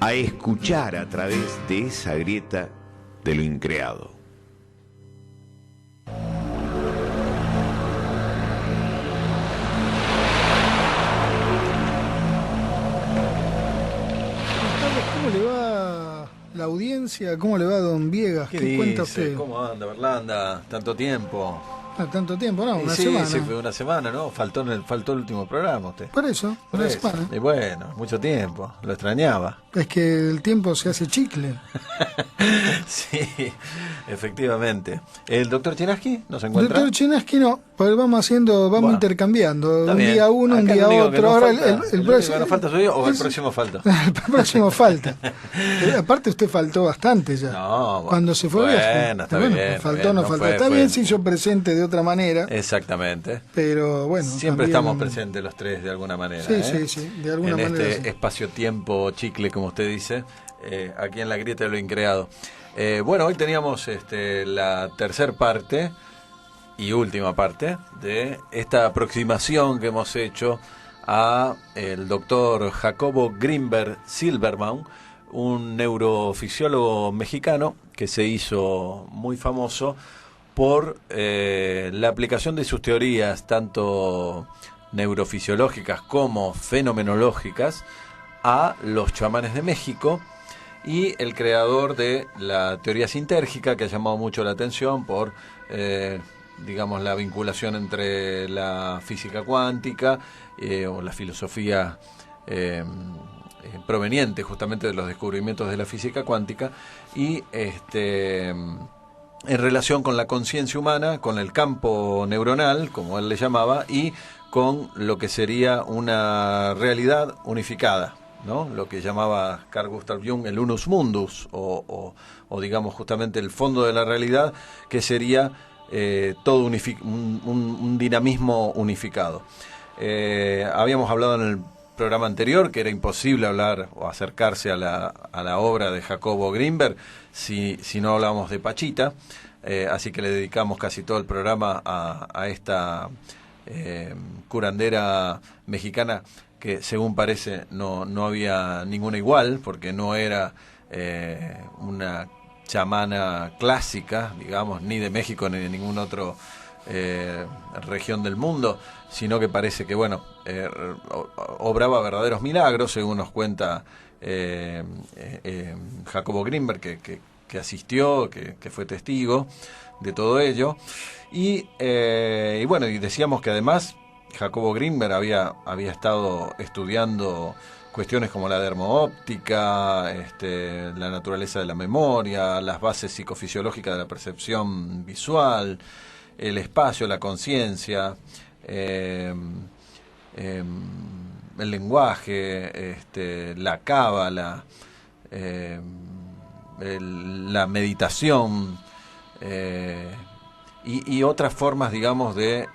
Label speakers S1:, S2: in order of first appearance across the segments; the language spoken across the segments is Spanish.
S1: a escuchar a través de esa grieta de lo increado.
S2: ¿Cómo le va la audiencia? ¿Cómo le va a don Viegas? ¿Qué cuenta usted?
S3: ¿Cómo anda, Berlanda? Tanto tiempo.
S2: Tanto tiempo, ¿no? Una
S3: sí,
S2: semana.
S3: Sí, fue una semana, ¿no? Faltó el último programa usted.
S2: Por eso, una semana.
S3: Y bueno, mucho tiempo, lo extrañaba.
S2: Es que el tiempo se hace chicle.
S3: Sí, efectivamente. ¿El doctor Chinaski nos encuentra?
S2: El doctor Chinaski no, pues vamos intercambiando. Un
S3: bien.
S2: día uno,
S3: Acá
S2: un día otro. Ahora
S3: el próximo que nos falta soy yo o el próximo falta.
S2: El próximo falta. Aparte usted faltó bastante ya.
S3: No, bueno,
S2: cuando se fue viaje.
S3: Está bien.
S2: Faltó, no faltó. Está bien si hizo presente de otra manera.
S3: Exactamente.
S2: Pero bueno.
S3: Siempre
S2: también
S3: estamos presentes los tres de alguna manera.
S2: Sí, de alguna manera.
S3: En este espacio-tiempo chicle, como usted dice, aquí en la grieta de lo increado. Bueno, hoy teníamos la tercer parte y última parte de esta aproximación que hemos hecho a el doctor Jacobo Grinberg Silberbaum, un neurofisiólogo mexicano que se hizo muy famoso por la aplicación de sus teorías, tanto neurofisiológicas como fenomenológicas, a los chamanes de México, y el creador de la teoría sintérgica, que ha llamado mucho la atención por, digamos, la vinculación entre la física cuántica o la filosofía proveniente justamente de los descubrimientos de la física cuántica y en relación con la conciencia humana, con el campo neuronal, como él le llamaba, y con lo que sería una realidad unificada, ¿no? Lo que llamaba Carl Gustav Jung el unus mundus, o digamos justamente el fondo de la realidad, que sería todo un dinamismo unificado. Habíamos hablado en el programa anterior que era imposible hablar o acercarse a la obra de Jacobo Grinberg si no hablábamos de Pachita, así que le dedicamos casi todo el programa a esta curandera mexicana que según parece no había ninguna igual, porque no era una chamana clásica, digamos, ni de México ni de ninguna otra región del mundo, sino que parece que, bueno, obraba verdaderos milagros, según nos cuenta Jacobo Grinberg, que asistió, que fue testigo de todo ello. Y bueno, y decíamos que además Jacobo Grinberg había estado estudiando cuestiones como la dermoóptica, la naturaleza de la memoria, las bases psicofisiológicas de la percepción visual, el espacio, la conciencia, el lenguaje, la cábala, la meditación y otras formas, digamos, de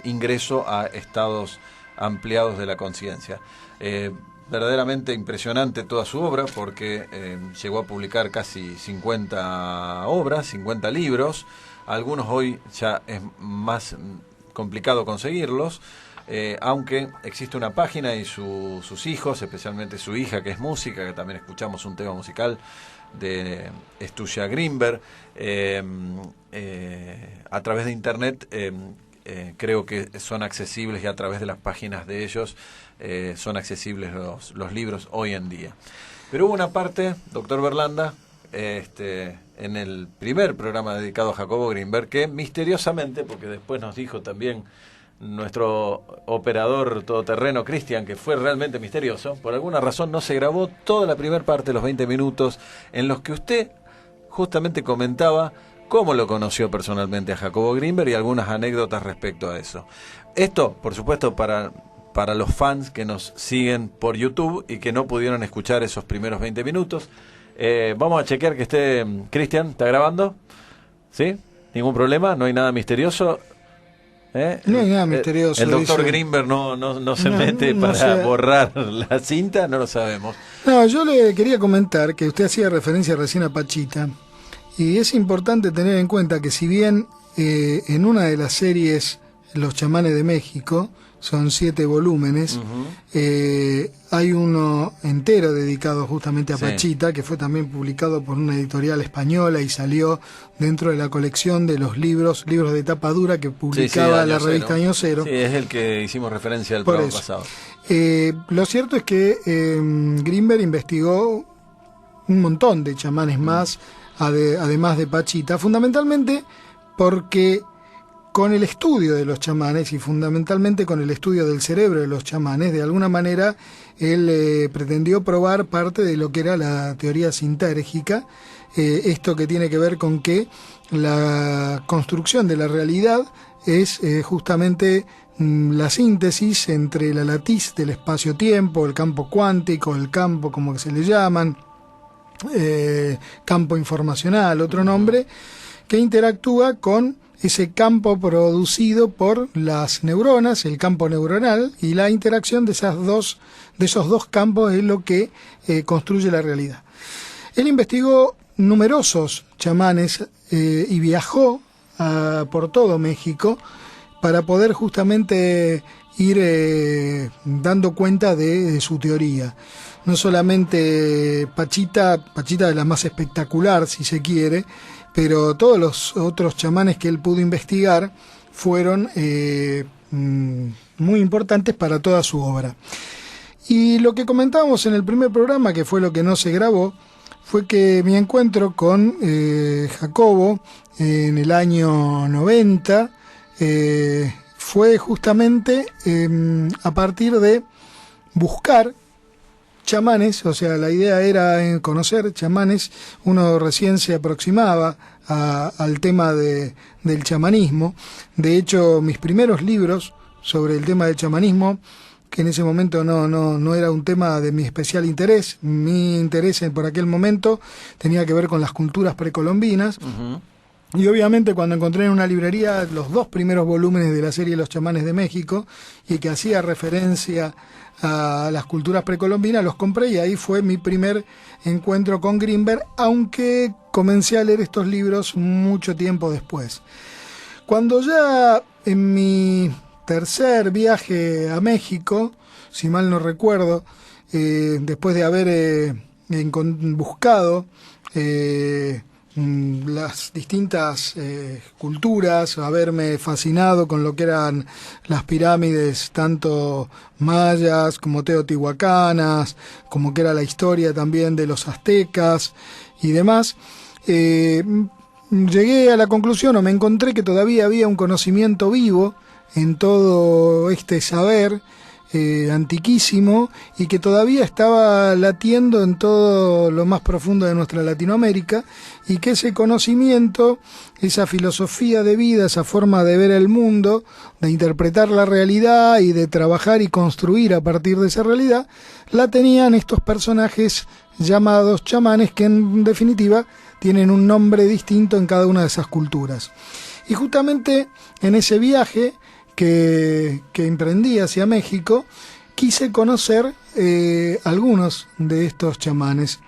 S3: ingreso a estados ampliados de la conciencia. Verdaderamente impresionante toda su obra, porque llegó a publicar casi 50 obras, 50 libros. Algunos hoy ya es más complicado conseguirlos, aunque existe una página y sus hijos, especialmente su hija, que es música, que también escuchamos un tema musical de Stuya Grinberg, a través de internet. Creo que son accesibles, y a través de las páginas de ellos son accesibles los libros hoy en día. Pero hubo una parte, doctor Berlanda, en el primer programa dedicado a Jacobo Grinberg, que misteriosamente, porque después nos dijo también nuestro operador todoterreno Cristian, que fue realmente misterioso, por alguna razón no se grabó toda la primera parte, los 20 minutos, en los que usted justamente comentaba cómo lo conoció personalmente a Jacobo Grinberg y algunas anécdotas respecto a eso. Esto, por supuesto, para los fans que nos siguen por YouTube y que no pudieron escuchar esos primeros 20 minutos. Vamos a chequear que esté Cristian. ¿Está grabando? ¿Sí? ¿Ningún problema? ¿No hay nada misterioso?
S2: No hay nada misterioso.
S3: El doctor Grinberg no se mete para borrar la cinta, no lo sabemos.
S2: No, yo le quería comentar que usted hacía referencia recién a Pachita. Y es importante tener en cuenta que si bien en una de las series Los chamanes de México, son 7 volúmenes. Hay uno entero dedicado justamente a Pachita, que fue también publicado por una editorial española y salió dentro de la colección de los libros de tapa dura que publicaba la revista Año Cero.
S3: Sí, es el que hicimos referencia al programa pasado.
S2: Lo cierto es que Grinberg investigó un montón de chamanes más, además de Pachita, fundamentalmente porque con el estudio de los chamanes y fundamentalmente con el estudio del cerebro de los chamanes, de alguna manera él pretendió probar parte de lo que era la teoría sintérgica, esto que tiene que ver con que la construcción de la realidad es justamente la síntesis entre la latiz del espacio-tiempo, el campo cuántico, el campo como que se le llaman, campo informacional, otro nombre, que interactúa con ese campo producido por las neuronas, el campo neuronal, y la interacción de esos dos campos es lo que construye la realidad. Él investigó numerosos chamanes y viajó por todo México para poder justamente ir dando cuenta de su teoría. No solamente Pachita es la más espectacular, si se quiere, pero todos los otros chamanes que él pudo investigar fueron muy importantes para toda su obra. Y lo que comentábamos en el primer programa, que fue lo que no se grabó, fue que mi encuentro con Jacobo en el año 90 fue justamente a partir de buscar chamanes, o sea, la idea era conocer chamanes. Uno recién se aproximaba al tema del chamanismo. De hecho, mis primeros libros sobre el tema del chamanismo, que en ese momento no era un tema de mi especial interés, mi interés por aquel momento tenía que ver con las culturas precolombinas. Y obviamente cuando encontré en una librería los 2 primeros volúmenes de la serie Los chamanes de México, y que hacía referencia a las culturas precolombinas, los compré, y ahí fue mi primer encuentro con Grinberg, aunque comencé a leer estos libros mucho tiempo después. Cuando ya en mi tercer viaje a México, si mal no recuerdo, después de haber buscado las distintas culturas, haberme fascinado con lo que eran las pirámides, tanto mayas como teotihuacanas, como que era la historia también de los aztecas y demás, llegué a la conclusión, o me encontré, que todavía había un conocimiento vivo en todo este saber antiquísimo, y que todavía estaba latiendo en todo lo más profundo de nuestra Latinoamérica, y que ese conocimiento, esa filosofía de vida, esa forma de ver el mundo, de interpretar la realidad y de trabajar y construir a partir de esa realidad, la tenían estos personajes llamados chamanes, que en definitiva tienen un nombre distinto en cada una de esas culturas. Y justamente en ese viaje que emprendí hacia México, quise conocer algunos de estos chamanes.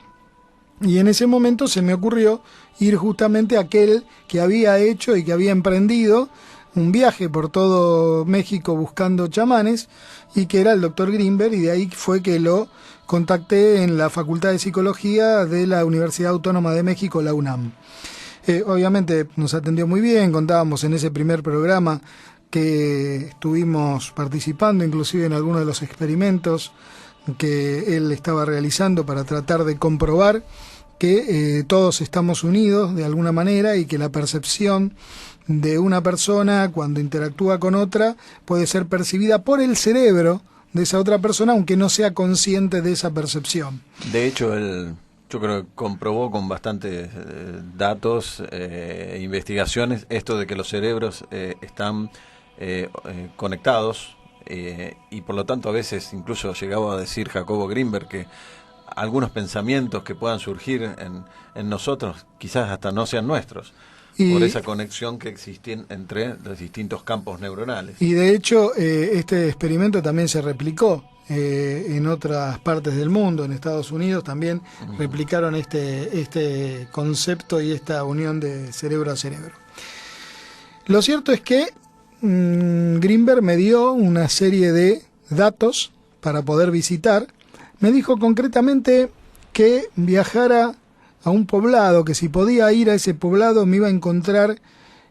S2: Y en ese momento se me ocurrió ir justamente a aquel que había hecho y que había emprendido un viaje por todo México buscando chamanes, y que era el doctor Grinberg, y de ahí fue que lo contacté en la Facultad de Psicología de la Universidad Autónoma de México, la UNAM. Obviamente nos atendió muy bien, contábamos en ese primer programa que estuvimos participando inclusive en algunos de los experimentos que él estaba realizando para tratar de comprobar que todos estamos unidos de alguna manera, y que la percepción de una persona cuando interactúa con otra puede ser percibida por el cerebro de esa otra persona, aunque no sea consciente de esa percepción.
S3: De hecho, yo creo que comprobó con bastantes datos e investigaciones esto de que los cerebros están conectados, y por lo tanto a veces incluso llegaba a decir Jacobo Grinberg que algunos pensamientos que puedan surgir en nosotros quizás hasta no sean nuestros, por esa conexión que existe entre los distintos campos neuronales.
S2: Y de hecho este experimento también se replicó en otras partes del mundo. En Estados Unidos también replicaron este concepto y esta unión de cerebro a cerebro. Lo cierto es que Grinberg me dio una serie de datos para poder visitar. Me dijo concretamente que viajara a un poblado, que si podía ir a ese poblado me iba a encontrar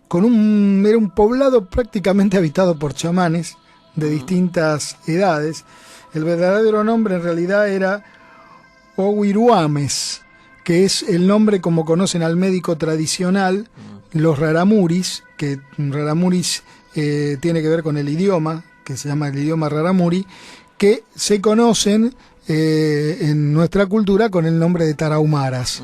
S2: con era un poblado prácticamente habitado por chamanes de distintas edades. El verdadero nombre en realidad era Owiruames, que es el nombre como conocen al médico tradicional, los Raramuris, que Raramuris tiene que ver con el idioma, que se llama el idioma Raramuri, que se conocen en nuestra cultura con el nombre de Tarahumaras.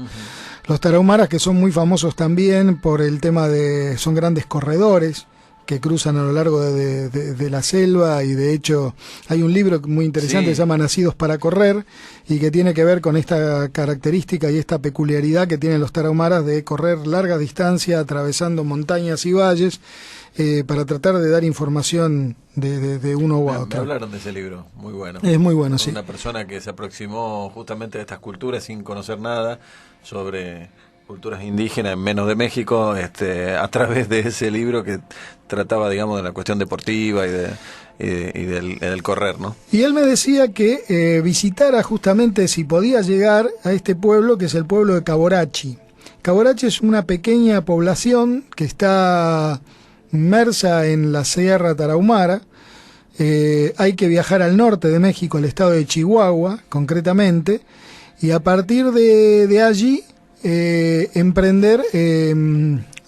S2: Los Tarahumaras, que son muy famosos también por el tema de... son grandes corredores que cruzan a lo largo de la selva, y de hecho hay un libro muy interesante que se llama Nacidos para Correr, y que tiene que ver con esta característica y esta peculiaridad que tienen los Tarahumaras de correr larga distancia atravesando montañas y valles para tratar de dar información de uno u otro.
S3: Me hablaron de ese libro, muy bueno.
S2: Es muy bueno, sí.
S3: Una persona que se aproximó justamente a estas culturas sin conocer nada sobre culturas indígenas, en menos de México, a través de ese libro que trataba, digamos, de la cuestión deportiva y del correr, ¿no?
S2: Y él me decía que visitara justamente, si podía llegar a este pueblo, que es el pueblo de Caborachi. Caborachi es una pequeña población que está inmersa en la Sierra Tarahumara. Hay que viajar al norte de México, al estado de Chihuahua, concretamente, y a partir de allí emprender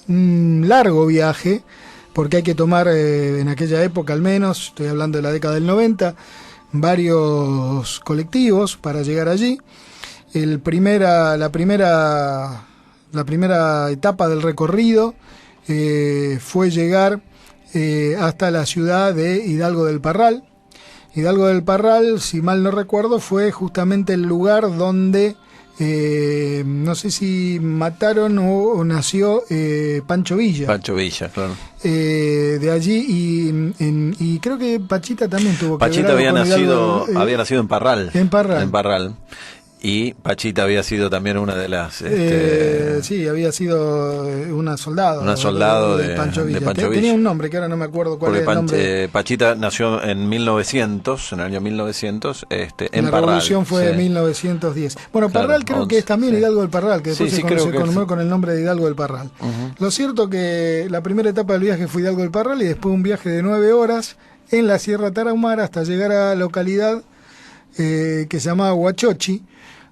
S2: un largo viaje, porque hay que tomar, en aquella época al menos, estoy hablando de la década del 90, varios colectivos para llegar allí. La primera etapa del recorrido fue llegar hasta la ciudad de Hidalgo del Parral. Hidalgo del Parral, si mal no recuerdo, fue justamente el lugar donde no sé si mataron o nació Pancho Villa.
S3: Pancho Villa, claro.
S2: De allí, y creo que Pachita también tuvo que ver.
S3: Pachita había nacido en Parral.
S2: En Parral.
S3: En Parral. Y Pachita había sido también una de las...
S2: sí, había sido una soldado.
S3: Una soldado de
S2: Pancho Villa.
S3: Pancho
S2: Tenía
S3: Villa.
S2: un nombre que ahora no me acuerdo cuál es el nombre.
S3: Pachita nació en 1900, en el año 1900, en Parral.
S2: La revolución fue en 1910. Bueno,
S3: Claro,
S2: Parral creo que es también Hidalgo del Parral, que después se conoció con el nombre de Hidalgo del Parral. Lo cierto que la primera etapa del viaje fue Hidalgo del Parral, y después un viaje de 9 horas en la Sierra Tarahumara hasta llegar a la localidad que se llamaba Huachochi.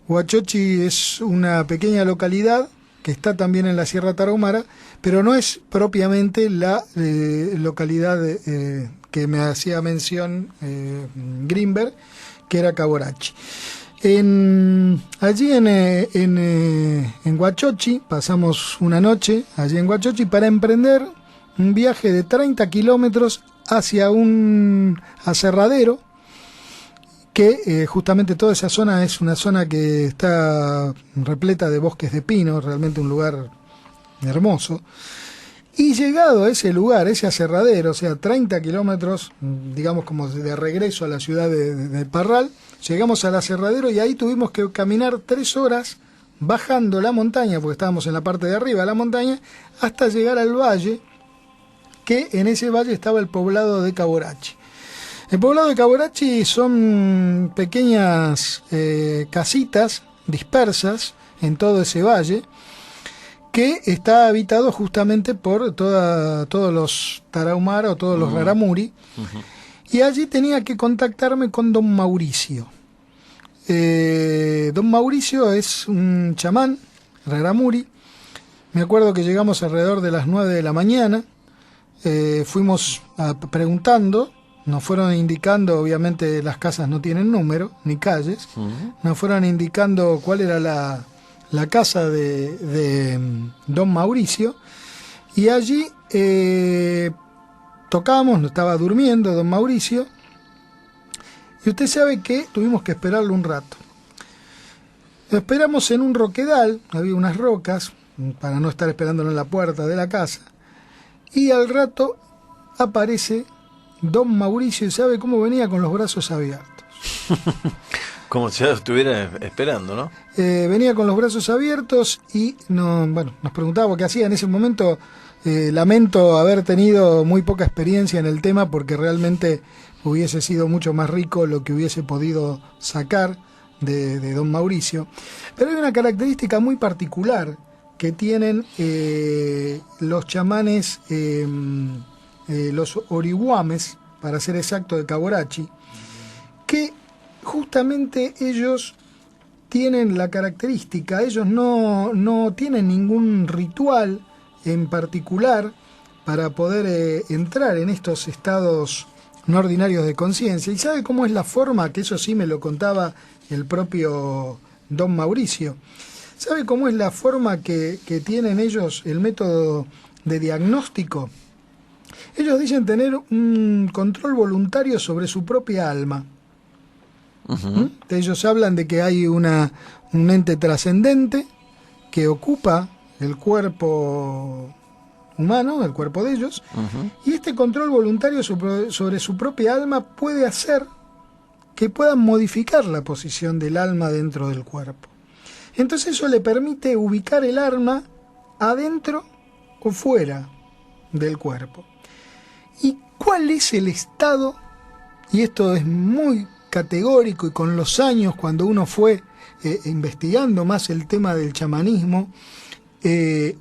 S2: Huachochi es una pequeña localidad que está también en la Sierra Tarahumara, pero no es propiamente la localidad que me hacía mención Grinberg, que era Caborachi. Allí en Huachochi pasamos una noche allí en Huachochi para emprender un viaje de 30 kilómetros hacia un aserradero, que justamente toda esa zona es una zona que está repleta de bosques de pino, realmente un lugar hermoso. Y llegado a ese lugar, ese aserradero, o sea, 30 kilómetros, digamos como de regreso a la ciudad de Parral, llegamos al aserradero y ahí tuvimos que caminar 3 horas bajando la montaña, porque estábamos en la parte de arriba de la montaña, hasta llegar al valle, que en ese valle estaba el poblado de Caborachi. El poblado de Caborachi son pequeñas casitas dispersas en todo ese valle, que está habitado justamente por todos los Tarahumara o todos los Raramuri, y allí tenía que contactarme con don Mauricio. Don Mauricio es un chamán Raramuri. Me acuerdo que llegamos alrededor de las 9 de la mañana, fuimos preguntando. Nos fueron indicando, obviamente las casas no tienen número, ni calles, nos fueron indicando cuál era la casa de don Mauricio, y allí tocamos, estaba durmiendo don Mauricio, y usted sabe que tuvimos que esperarlo un rato. Lo esperamos en un roquedal, había unas rocas, para no estar esperándolo en la puerta de la casa, y al rato aparece don Mauricio, y sabe cómo venía, con los brazos abiertos.
S3: Como si ya estuviera esperando, ¿no?
S2: Venía con los brazos abiertos y nos preguntaba qué hacía. En ese momento lamento haber tenido muy poca experiencia en el tema porque realmente hubiese sido mucho más rico lo que hubiese podido sacar de don Mauricio. Pero hay una característica muy particular que tienen los chamanes, los orihuames, para ser exacto, de Caborachi, que justamente ellos tienen la característica, ellos no tienen ningún ritual en particular para poder entrar en estos estados no ordinarios de conciencia. ¿Y sabe cómo es la forma? Que eso sí me lo contaba el propio don Mauricio. ¿Sabe cómo es la forma que tienen ellos, el método de diagnóstico? Ellos dicen tener un control voluntario sobre su propia alma.
S3: Uh-huh.
S2: Ellos hablan de que hay un ente trascendente que ocupa el cuerpo humano, el cuerpo de ellos,
S3: Uh-huh.
S2: y este control voluntario sobre su propia alma puede hacer que puedan modificar la posición del alma dentro del cuerpo. Entonces eso le permite ubicar el alma adentro o fuera del cuerpo. ¿Y cuál es el estado? Y esto es muy categórico, y con los años, cuando uno fue investigando más el tema del chamanismo,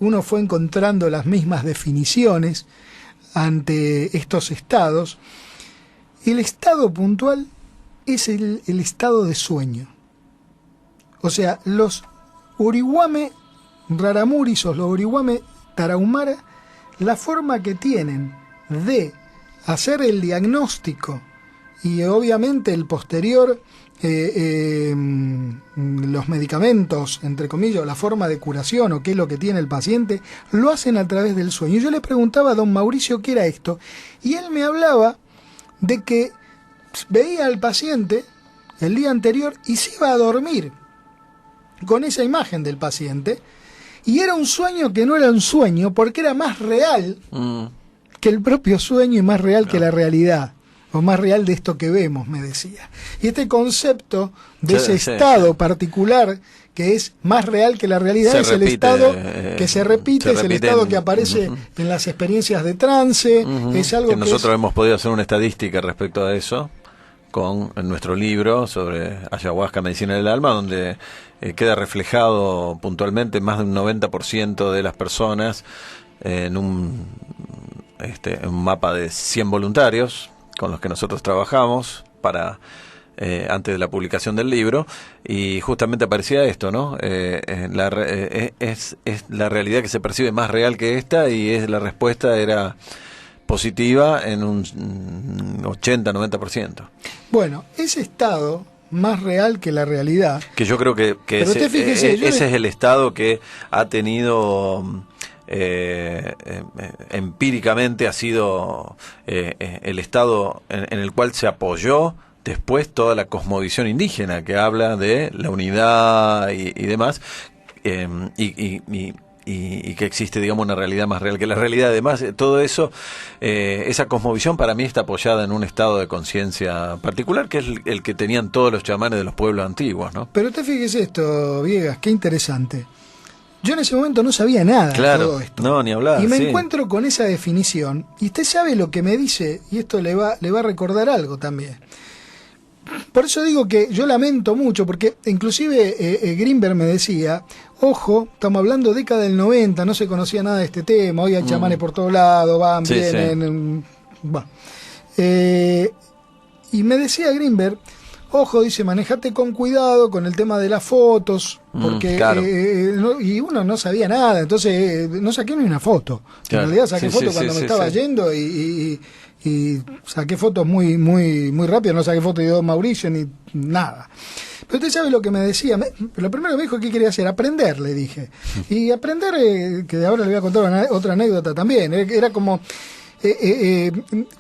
S2: uno fue encontrando las mismas definiciones ante estos estados. El estado puntual es el estado de sueño. O sea, los Orihuame Raramuris o los Orihuame Tarahumara, la forma que tienen de hacer el diagnóstico y obviamente el posterior, los medicamentos, entre comillas, la forma de curación o qué es lo que tiene el paciente, lo hacen a través del sueño. Yo le preguntaba a don Mauricio qué era esto, y él me hablaba de que veía al paciente el día anterior y se iba a dormir con esa imagen del paciente, y era un sueño que no era un sueño porque era más real que el propio sueño y más real que la realidad, o más real de esto que vemos, me decía. Y este concepto de ese estado particular que es más real que la realidad es el estado que se repite, es el estado que aparece en las experiencias de trance, es algo que
S3: nosotros hemos podido hacer una estadística respecto a eso con nuestro libro sobre ayahuasca, medicina del alma, donde queda reflejado puntualmente más de un 90% de las personas en un mapa de 100 voluntarios con los que nosotros trabajamos para antes de la publicación del libro, y justamente aparecía esto, ¿no? Es la realidad que se percibe más real que esta, y la respuesta era positiva en un 80-90%.
S2: Bueno, ese estado más real que la realidad,
S3: que yo creo que ese es el estado que ha tenido empíricamente, ha sido el estado en el cual se apoyó después toda la cosmovisión indígena, que habla de la unidad y demás, y que existe, digamos, una realidad más real que la realidad. Además, todo eso, esa cosmovisión para mí está apoyada en un estado de conciencia particular, que es el que tenían todos los chamanes de los pueblos antiguos, ¿no?
S2: Pero usted fíjese esto, Viegas, qué interesante. Yo en ese momento no sabía nada de todo esto.
S3: No, ni hablar.
S2: Y me encuentro con esa definición, y usted sabe lo que me dice, y esto le va a recordar algo también. Por eso digo que yo lamento mucho, porque inclusive Grinberg me decía, ojo, estamos hablando década del 90, no se conocía nada de este tema, hoy hay chamanes por todos lados, van, vienen, va. Y me decía Grinberg, ojo, dice, manejate con cuidado con el tema de las fotos, porque
S3: claro.
S2: Y uno no sabía nada, entonces no saqué ni una foto.
S3: Claro.
S2: En realidad saqué fotos cuando me estaba yendo y saqué fotos muy rápido, no saqué fotos de don Mauricio ni nada. Pero usted sabe lo que me decía, lo primero que me dijo que quería hacer, aprender, le dije. Y aprender, que ahora le voy a contar otra anécdota también, era como,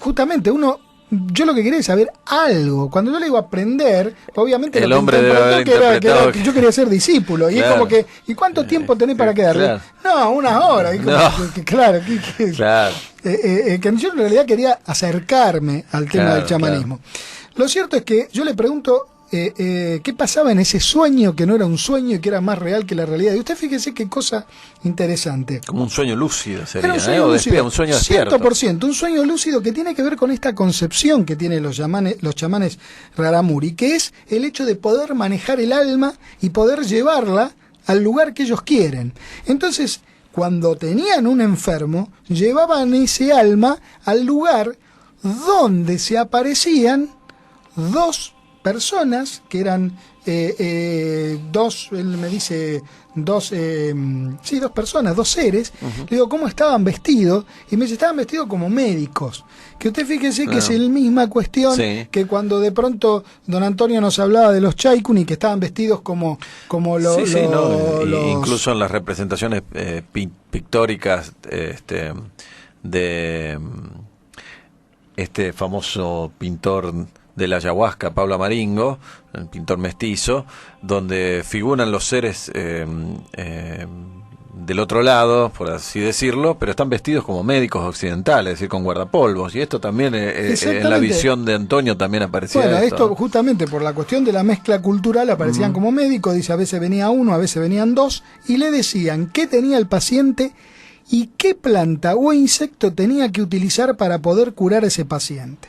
S2: justamente yo lo que quería es saber algo. Cuando yo le digo aprender, obviamente
S3: el
S2: lo
S3: hombre debe haber
S2: que yo quería ser discípulo. Y
S3: claro.
S2: es como que, ¿y cuánto tiempo tenés para quedarle?
S3: Claro.
S2: No, unas horas. Y como claro.
S3: Claro.
S2: Que yo en realidad quería acercarme al tema del chamanismo. Claro. Lo cierto es que yo le pregunto qué pasaba en ese sueño que no era un sueño y que era más real que la realidad. Y usted fíjese qué cosa interesante.
S3: Como un sueño lúcido sería,
S2: Era un sueño lúcido,
S3: un sueño despierto.
S2: 100%, un sueño lúcido que tiene que ver con esta concepción que tienen los chamanes Raramuri, que es el hecho de poder manejar el alma y poder llevarla al lugar que ellos quieren. Entonces, cuando tenían un enfermo, llevaban ese alma al lugar donde se aparecían dos personas que eran dos, él me dice, dos personas, dos seres. Le digo, ¿cómo estaban vestidos? Y me dice, estaban vestidos como médicos. Que usted fíjese que es la misma cuestión que cuando de pronto don Antonio nos hablaba de los chaikuni, que estaban vestidos como los...
S3: Incluso en las representaciones pictóricas de este famoso pintor de la ayahuasca, Pablo Amaringo, el pintor mestizo, donde figuran los seres del otro lado, por así decirlo, pero están vestidos como médicos occidentales, es decir, con guardapolvos, y esto también en la visión de Antonio también aparecía.
S2: Bueno, esto justamente por la cuestión de la mezcla cultural aparecían como médicos, dice, a veces venía uno, a veces venían dos, y le decían qué tenía el paciente y qué planta o insecto tenía que utilizar para poder curar a ese paciente.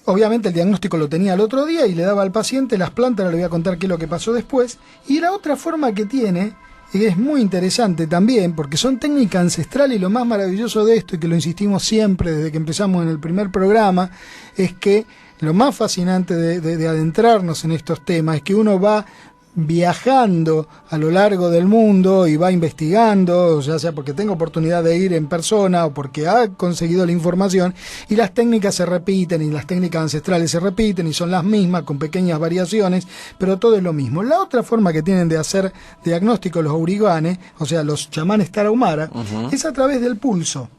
S2: Obviamente el diagnóstico lo tenía al otro día y le daba al paciente las plantas, no le voy a contar qué es lo que pasó después. Y la otra forma que tiene, y es muy interesante también, porque son técnicas ancestrales, y lo más maravilloso de esto, y que lo insistimos siempre desde que empezamos en el primer programa, es que lo más fascinante de adentrarnos en estos temas es que uno va viajando a lo largo del mundo y va investigando, ya sea porque tenga oportunidad de ir en persona o porque ha conseguido la información, y las técnicas se repiten y las técnicas ancestrales se repiten y son las mismas con pequeñas variaciones, pero todo es lo mismo. La otra forma que tienen de hacer diagnóstico los auriganes, o sea los chamanes tarahumara, es a través del pulso.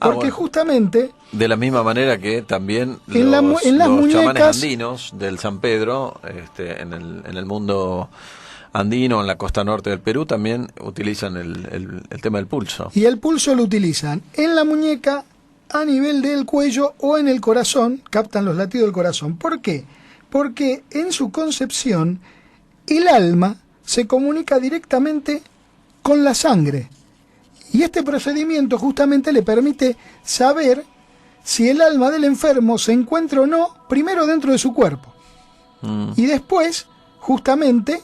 S2: Porque justamente...
S3: De la misma manera que también
S2: en las muñecas,
S3: chamanes andinos del San Pedro, en el mundo andino, en la costa norte del Perú, también utilizan el tema del pulso.
S2: Y el pulso lo utilizan en la muñeca, a nivel del cuello o en el corazón, captan los latidos del corazón. ¿Por qué? Porque en su concepción, el alma se comunica directamente con la sangre. Y este procedimiento justamente le permite saber si el alma del enfermo se encuentra o no, primero dentro de su cuerpo. Y después, justamente,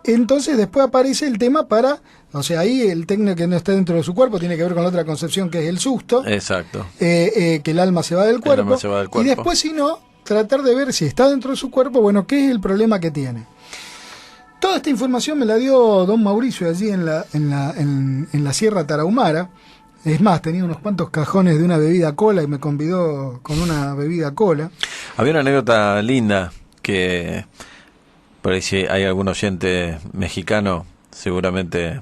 S2: entonces después aparece el tema para... O sea, ahí el técnico que no está dentro de su cuerpo tiene que ver con la otra concepción que es el susto.
S3: Exacto.
S2: Que el alma se va del cuerpo. Y después, si no, tratar de ver si está dentro de su cuerpo, bueno, qué es el problema que tiene. Toda esta información me la dio don Mauricio allí en la Sierra Tarahumara. Es más, tenía unos cuantos cajones de una bebida cola y me convidó con una bebida cola.
S3: Había una anécdota linda que, por ahí si hay algún oyente mexicano, seguramente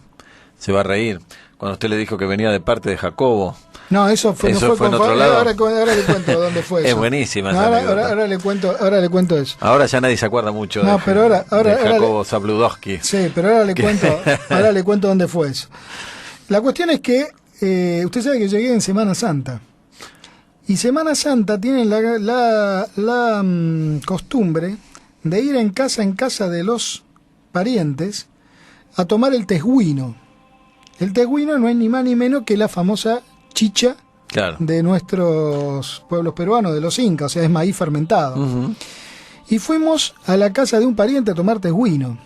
S3: se va a reír. Cuando usted le dijo que venía de parte de Jacobo.
S2: No, eso fue en otro lado. Ahora le cuento dónde fue eso.
S3: Es buenísima esa
S2: ahora le cuento eso.
S3: Ahora ya nadie se acuerda mucho de Jacobo Zabludowski.
S2: Sí, pero ahora le cuento dónde fue eso. La cuestión es que usted sabe que llegué en Semana Santa. Y Semana Santa tienen la costumbre de ir en casa de los parientes a tomar el tejuino. El tejuino no es ni más ni menos que la famosa chicha de nuestros pueblos peruanos, de los incas, o sea, es maíz fermentado. Y fuimos a la casa de un pariente a tomar tejuino.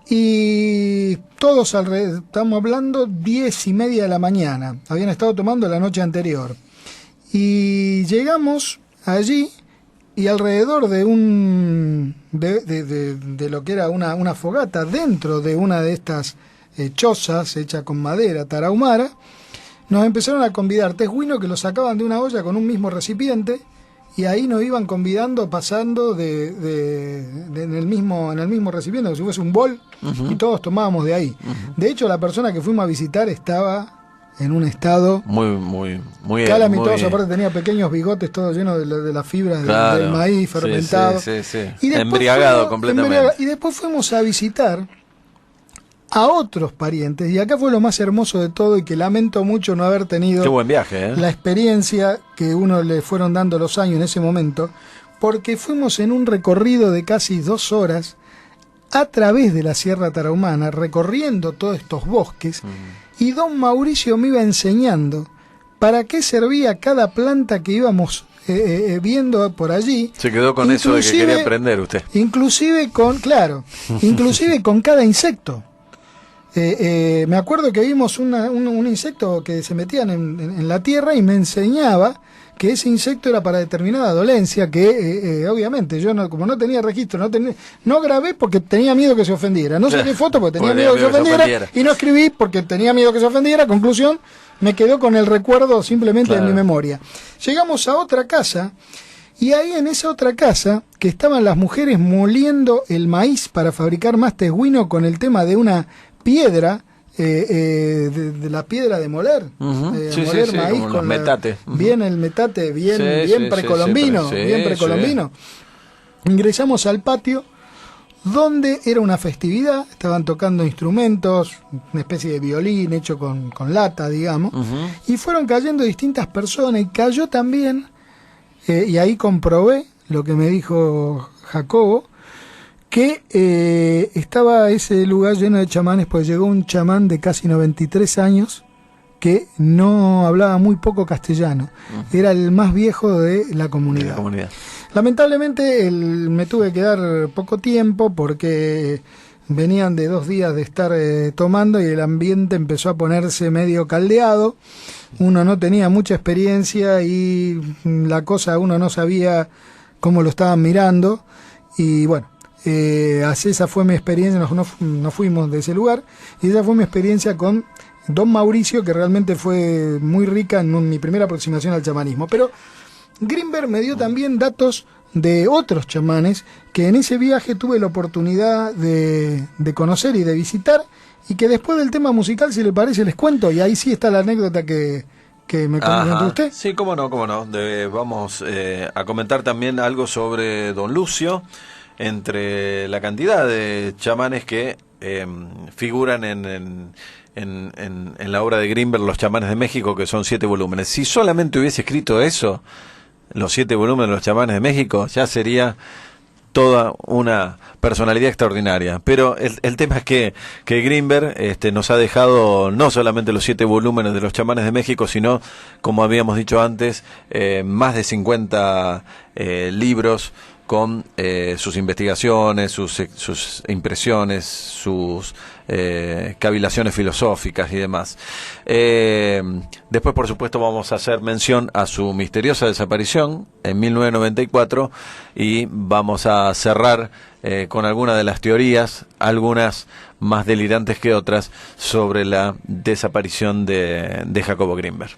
S2: Y todos alrededor, estamos hablando 10:30 de la mañana, habían estado tomando la noche anterior. Y llegamos allí y alrededor de lo que era una fogata, dentro de una de estas chozas hechas con madera tarahumara, nos empezaron a convidar tejuino que lo sacaban de una olla con un mismo recipiente, y ahí nos iban convidando, pasando en el mismo recipiente, como si fuese un bol, y todos tomábamos de ahí. De hecho, la persona que fuimos a visitar estaba en un estado muy calamitoso, aparte tenía pequeños bigotes todos llenos de las fibras del maíz fermentado.
S3: Sí. Y embriagado completamente.
S2: Y después fuimos a visitar a otros parientes, y acá fue lo más hermoso de todo, y que lamento mucho no haber tenido
S3: Qué buen viaje,
S2: la experiencia que uno le fueron dando los años en ese momento, porque fuimos en un recorrido de casi 2 horas a través de la Sierra Tarahumana, recorriendo todos estos bosques, y don Mauricio me iba enseñando para qué servía cada planta que íbamos viendo por allí.
S3: Se quedó con eso de que quería aprender usted.
S2: Inclusive con cada insecto. Me acuerdo que vimos un insecto que se metían en la tierra y me enseñaba que ese insecto era para determinada dolencia, que obviamente yo como no tenía registro, no grabé porque tenía miedo que se ofendiera, no saqué foto porque tenía miedo que se ofendiera, y no escribí porque tenía miedo que se ofendiera. Conclusión, me quedó con el recuerdo simplemente en mi memoria. Llegamos a otra casa, y ahí en esa otra casa, que estaban las mujeres moliendo el maíz para fabricar más tesguino con el tema de una piedra, de la piedra de moler, moler maíz con
S3: metate.
S2: Bien el metate, bien precolombino, bien precolombino. Ingresamos al patio, donde era una festividad, estaban tocando instrumentos, una especie de violín hecho con lata, digamos, y fueron cayendo distintas personas, y cayó también, y ahí comprobé lo que me dijo Jacobo, que estaba ese lugar lleno de chamanes, pues llegó un chamán de casi 93 años que no hablaba muy poco castellano, era el más viejo de la comunidad. Lamentablemente me tuve que dar poco tiempo porque venían de 2 días de estar tomando, y el ambiente empezó a ponerse medio caldeado. Uno no tenía mucha experiencia y la cosa uno no sabía cómo lo estaban mirando, y bueno, esa fue mi experiencia. Nos fuimos de ese lugar, y esa fue mi experiencia con don Mauricio, que realmente fue muy rica en mi primera aproximación al chamanismo. Pero Grinberg me dio también datos de otros chamanes que en ese viaje tuve la oportunidad de conocer y de visitar, y que después del tema musical, si le parece, les cuento, y ahí sí está la anécdota que me comentó usted.
S3: Sí, cómo no. Vamos a comentar también algo sobre don Lucio, entre la cantidad de chamanes que figuran en la obra de Grinberg, Los chamanes de México, que son 7 volúmenes. Si solamente hubiese escrito eso, los 7 volúmenes de Los chamanes de México, ya sería toda una personalidad extraordinaria. Pero el tema es que Grinberg nos ha dejado no solamente los 7 volúmenes de Los chamanes de México, sino, como habíamos dicho antes, más de 50 libros con sus investigaciones, sus impresiones, sus cavilaciones filosóficas y demás. Después, por supuesto, vamos a hacer mención a su misteriosa desaparición en 1994, y vamos a cerrar con algunas de las teorías, algunas más delirantes que otras, sobre la desaparición de Jacobo Grinberg.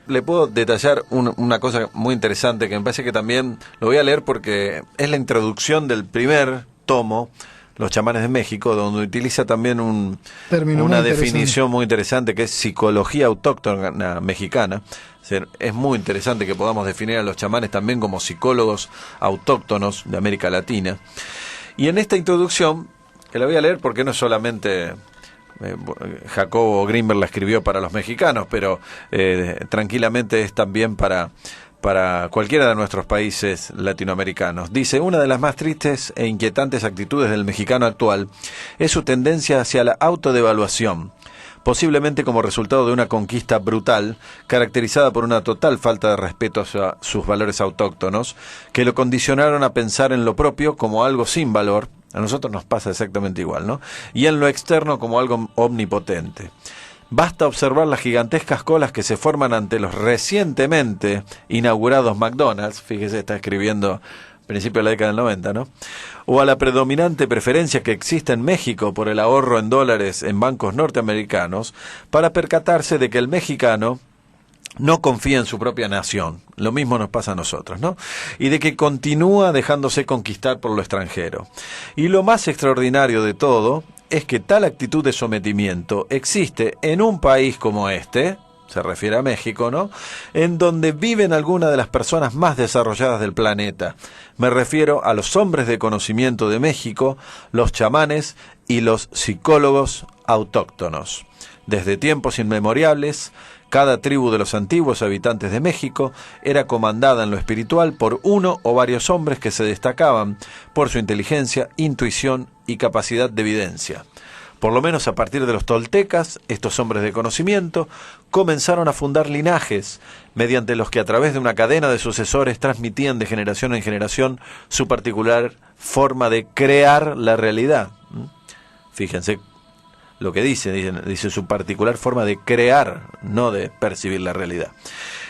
S3: Le puedo detallar una cosa muy interesante que me parece que también lo voy a leer porque es la introducción del primer tomo, Los chamanes de México, donde utiliza también una definición muy interesante, que es psicología autóctona mexicana. Es muy interesante que podamos definir a los chamanes también como psicólogos autóctonos de América Latina. Y en esta introducción, que la voy a leer porque no es solamente Jacobo Grinberg la escribió para los mexicanos, pero tranquilamente es también para cualquiera de nuestros países latinoamericanos. Dice: una de las más tristes e inquietantes actitudes del mexicano actual es su tendencia hacia la autodevaluación, posiblemente como resultado de una conquista brutal, caracterizada por una total falta de respeto hacia sus valores autóctonos, que lo condicionaron a pensar en lo propio como algo sin valor. A nosotros nos pasa exactamente igual, ¿no? Y en lo externo como algo omnipotente. Basta observar las gigantescas colas que se forman ante los recientemente inaugurados McDonald's, fíjese, está escribiendo a principios de la década del 90, ¿no? O a la predominante preferencia que existe en México por el ahorro en dólares en bancos norteamericanos, para percatarse de que el mexicano no confía en su propia nación. Lo mismo nos pasa a nosotros, ¿no? Y de que continúa dejándose conquistar por lo extranjero. Y lo más extraordinario de todo es que tal actitud de sometimiento existe en un país como este, se refiere a México, ¿no?, en donde viven algunas de las personas más desarrolladas del planeta. Me refiero a los hombres de conocimiento de México, los chamanes y los psicólogos autóctonos. Desde tiempos inmemoriales, Cada tribu de los antiguos habitantes de México era comandada en lo espiritual por uno o varios hombres que se destacaban por su inteligencia, intuición y capacidad de evidencia. Por lo menos a partir de los toltecas, estos hombres de conocimiento comenzaron a fundar linajes, mediante los que a través de una cadena de sucesores transmitían de generación en generación su particular forma de crear la realidad. Fíjense lo que dice su particular forma de crear, no de percibir la realidad.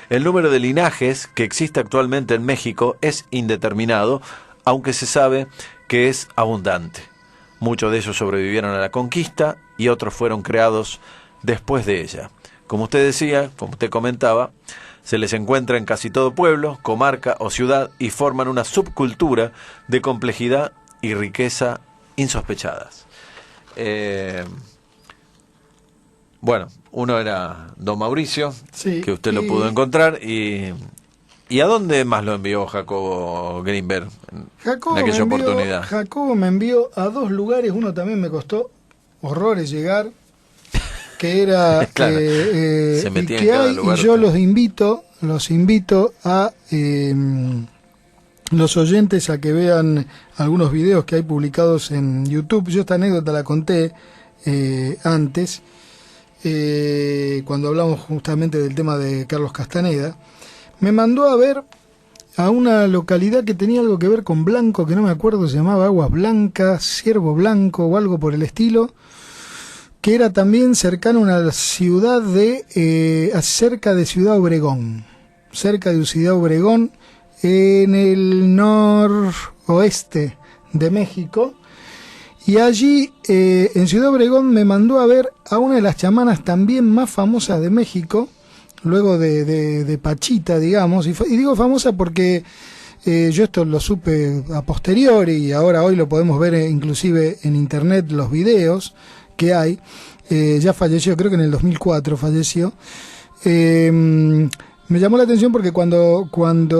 S3: El número de linajes que existe actualmente en México es indeterminado, aunque se sabe que es abundante. Muchos de ellos sobrevivieron a la conquista y otros fueron creados después de ella. Como usted decía, como usted comentaba, se les encuentra en casi todo pueblo, comarca o ciudad y forman una subcultura de complejidad y riqueza insospechadas. Bueno, uno era don Mauricio,
S2: sí,
S3: que usted lo pudo encontrar, ¿y a dónde más lo envió Jacobo Greenberg en aquella oportunidad?
S2: Jacobo me envió a 2 lugares, uno también me costó horrores llegar, que era
S3: claro, se metía
S2: y que
S3: en cada
S2: hay,
S3: lugar.
S2: Y yo los invito a los oyentes a que vean algunos videos que hay publicados en YouTube. Yo esta anécdota la conté antes, cuando hablamos justamente del tema de Carlos Castaneda. Me mandó a ver a una localidad que tenía algo que ver con blanco, que no me acuerdo, se llamaba Aguas Blancas, Ciervo Blanco o algo por el estilo, que era también cercano a una ciudad cerca de Ciudad Obregón, en el noroeste de México. Y allí, en Ciudad Obregón, me mandó a ver a una de las chamanas también más famosas de México, luego de Pachita, digamos, y digo famosa porque yo esto lo supe a posteriori y hoy lo podemos ver inclusive en internet, los videos que hay. Ya falleció, creo que en el 2004 falleció. Me llamó la atención porque cuando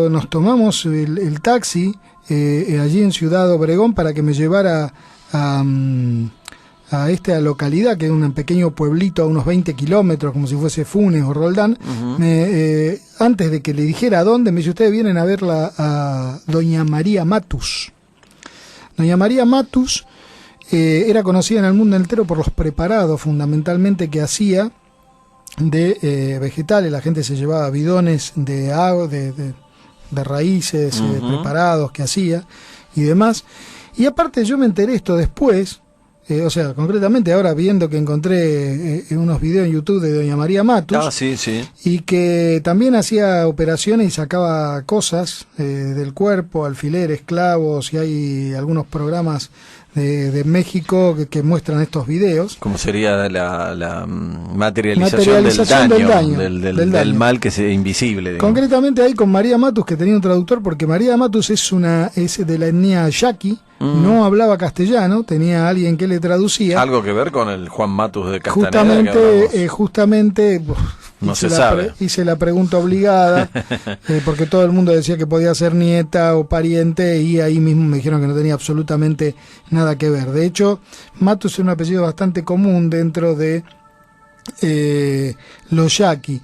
S2: nos tomamos el taxi allí en Ciudad Obregón para que me llevara a esta localidad, que es un pequeño pueblito a unos 20 kilómetros, como si fuese Funes o Roldán, antes de que le dijera a dónde, me dice: ustedes vienen a verla a doña María Matus. Doña María Matus era conocida en el mundo entero por los preparados, fundamentalmente, que hacía de vegetales. La gente se llevaba bidones de agua, de raíces, preparados que hacía y demás. Y aparte yo me enteré esto después, concretamente ahora viendo que encontré unos videos en YouTube de doña María Matus,
S3: sí.
S2: y que también hacía operaciones y sacaba cosas del cuerpo, alfileres, clavos, y hay algunos programas de México que muestran estos videos.
S3: ¿Cómo sería la materialización del daño, del mal que es invisible? Digamos.
S2: Concretamente ahí con María Matus, que tenía un traductor, porque María Matus es de la etnia yaqui, no hablaba castellano, tenía alguien que le traducía.
S3: ¿Algo que ver con el Juan Matus de Castaneda?
S2: Justamente
S3: no se sabe.
S2: Hice la pregunta obligada, porque todo el mundo decía que podía ser nieta o pariente, y ahí mismo me dijeron que no tenía absolutamente nada que ver. De hecho, Matus es un apellido bastante común dentro de los yaqui.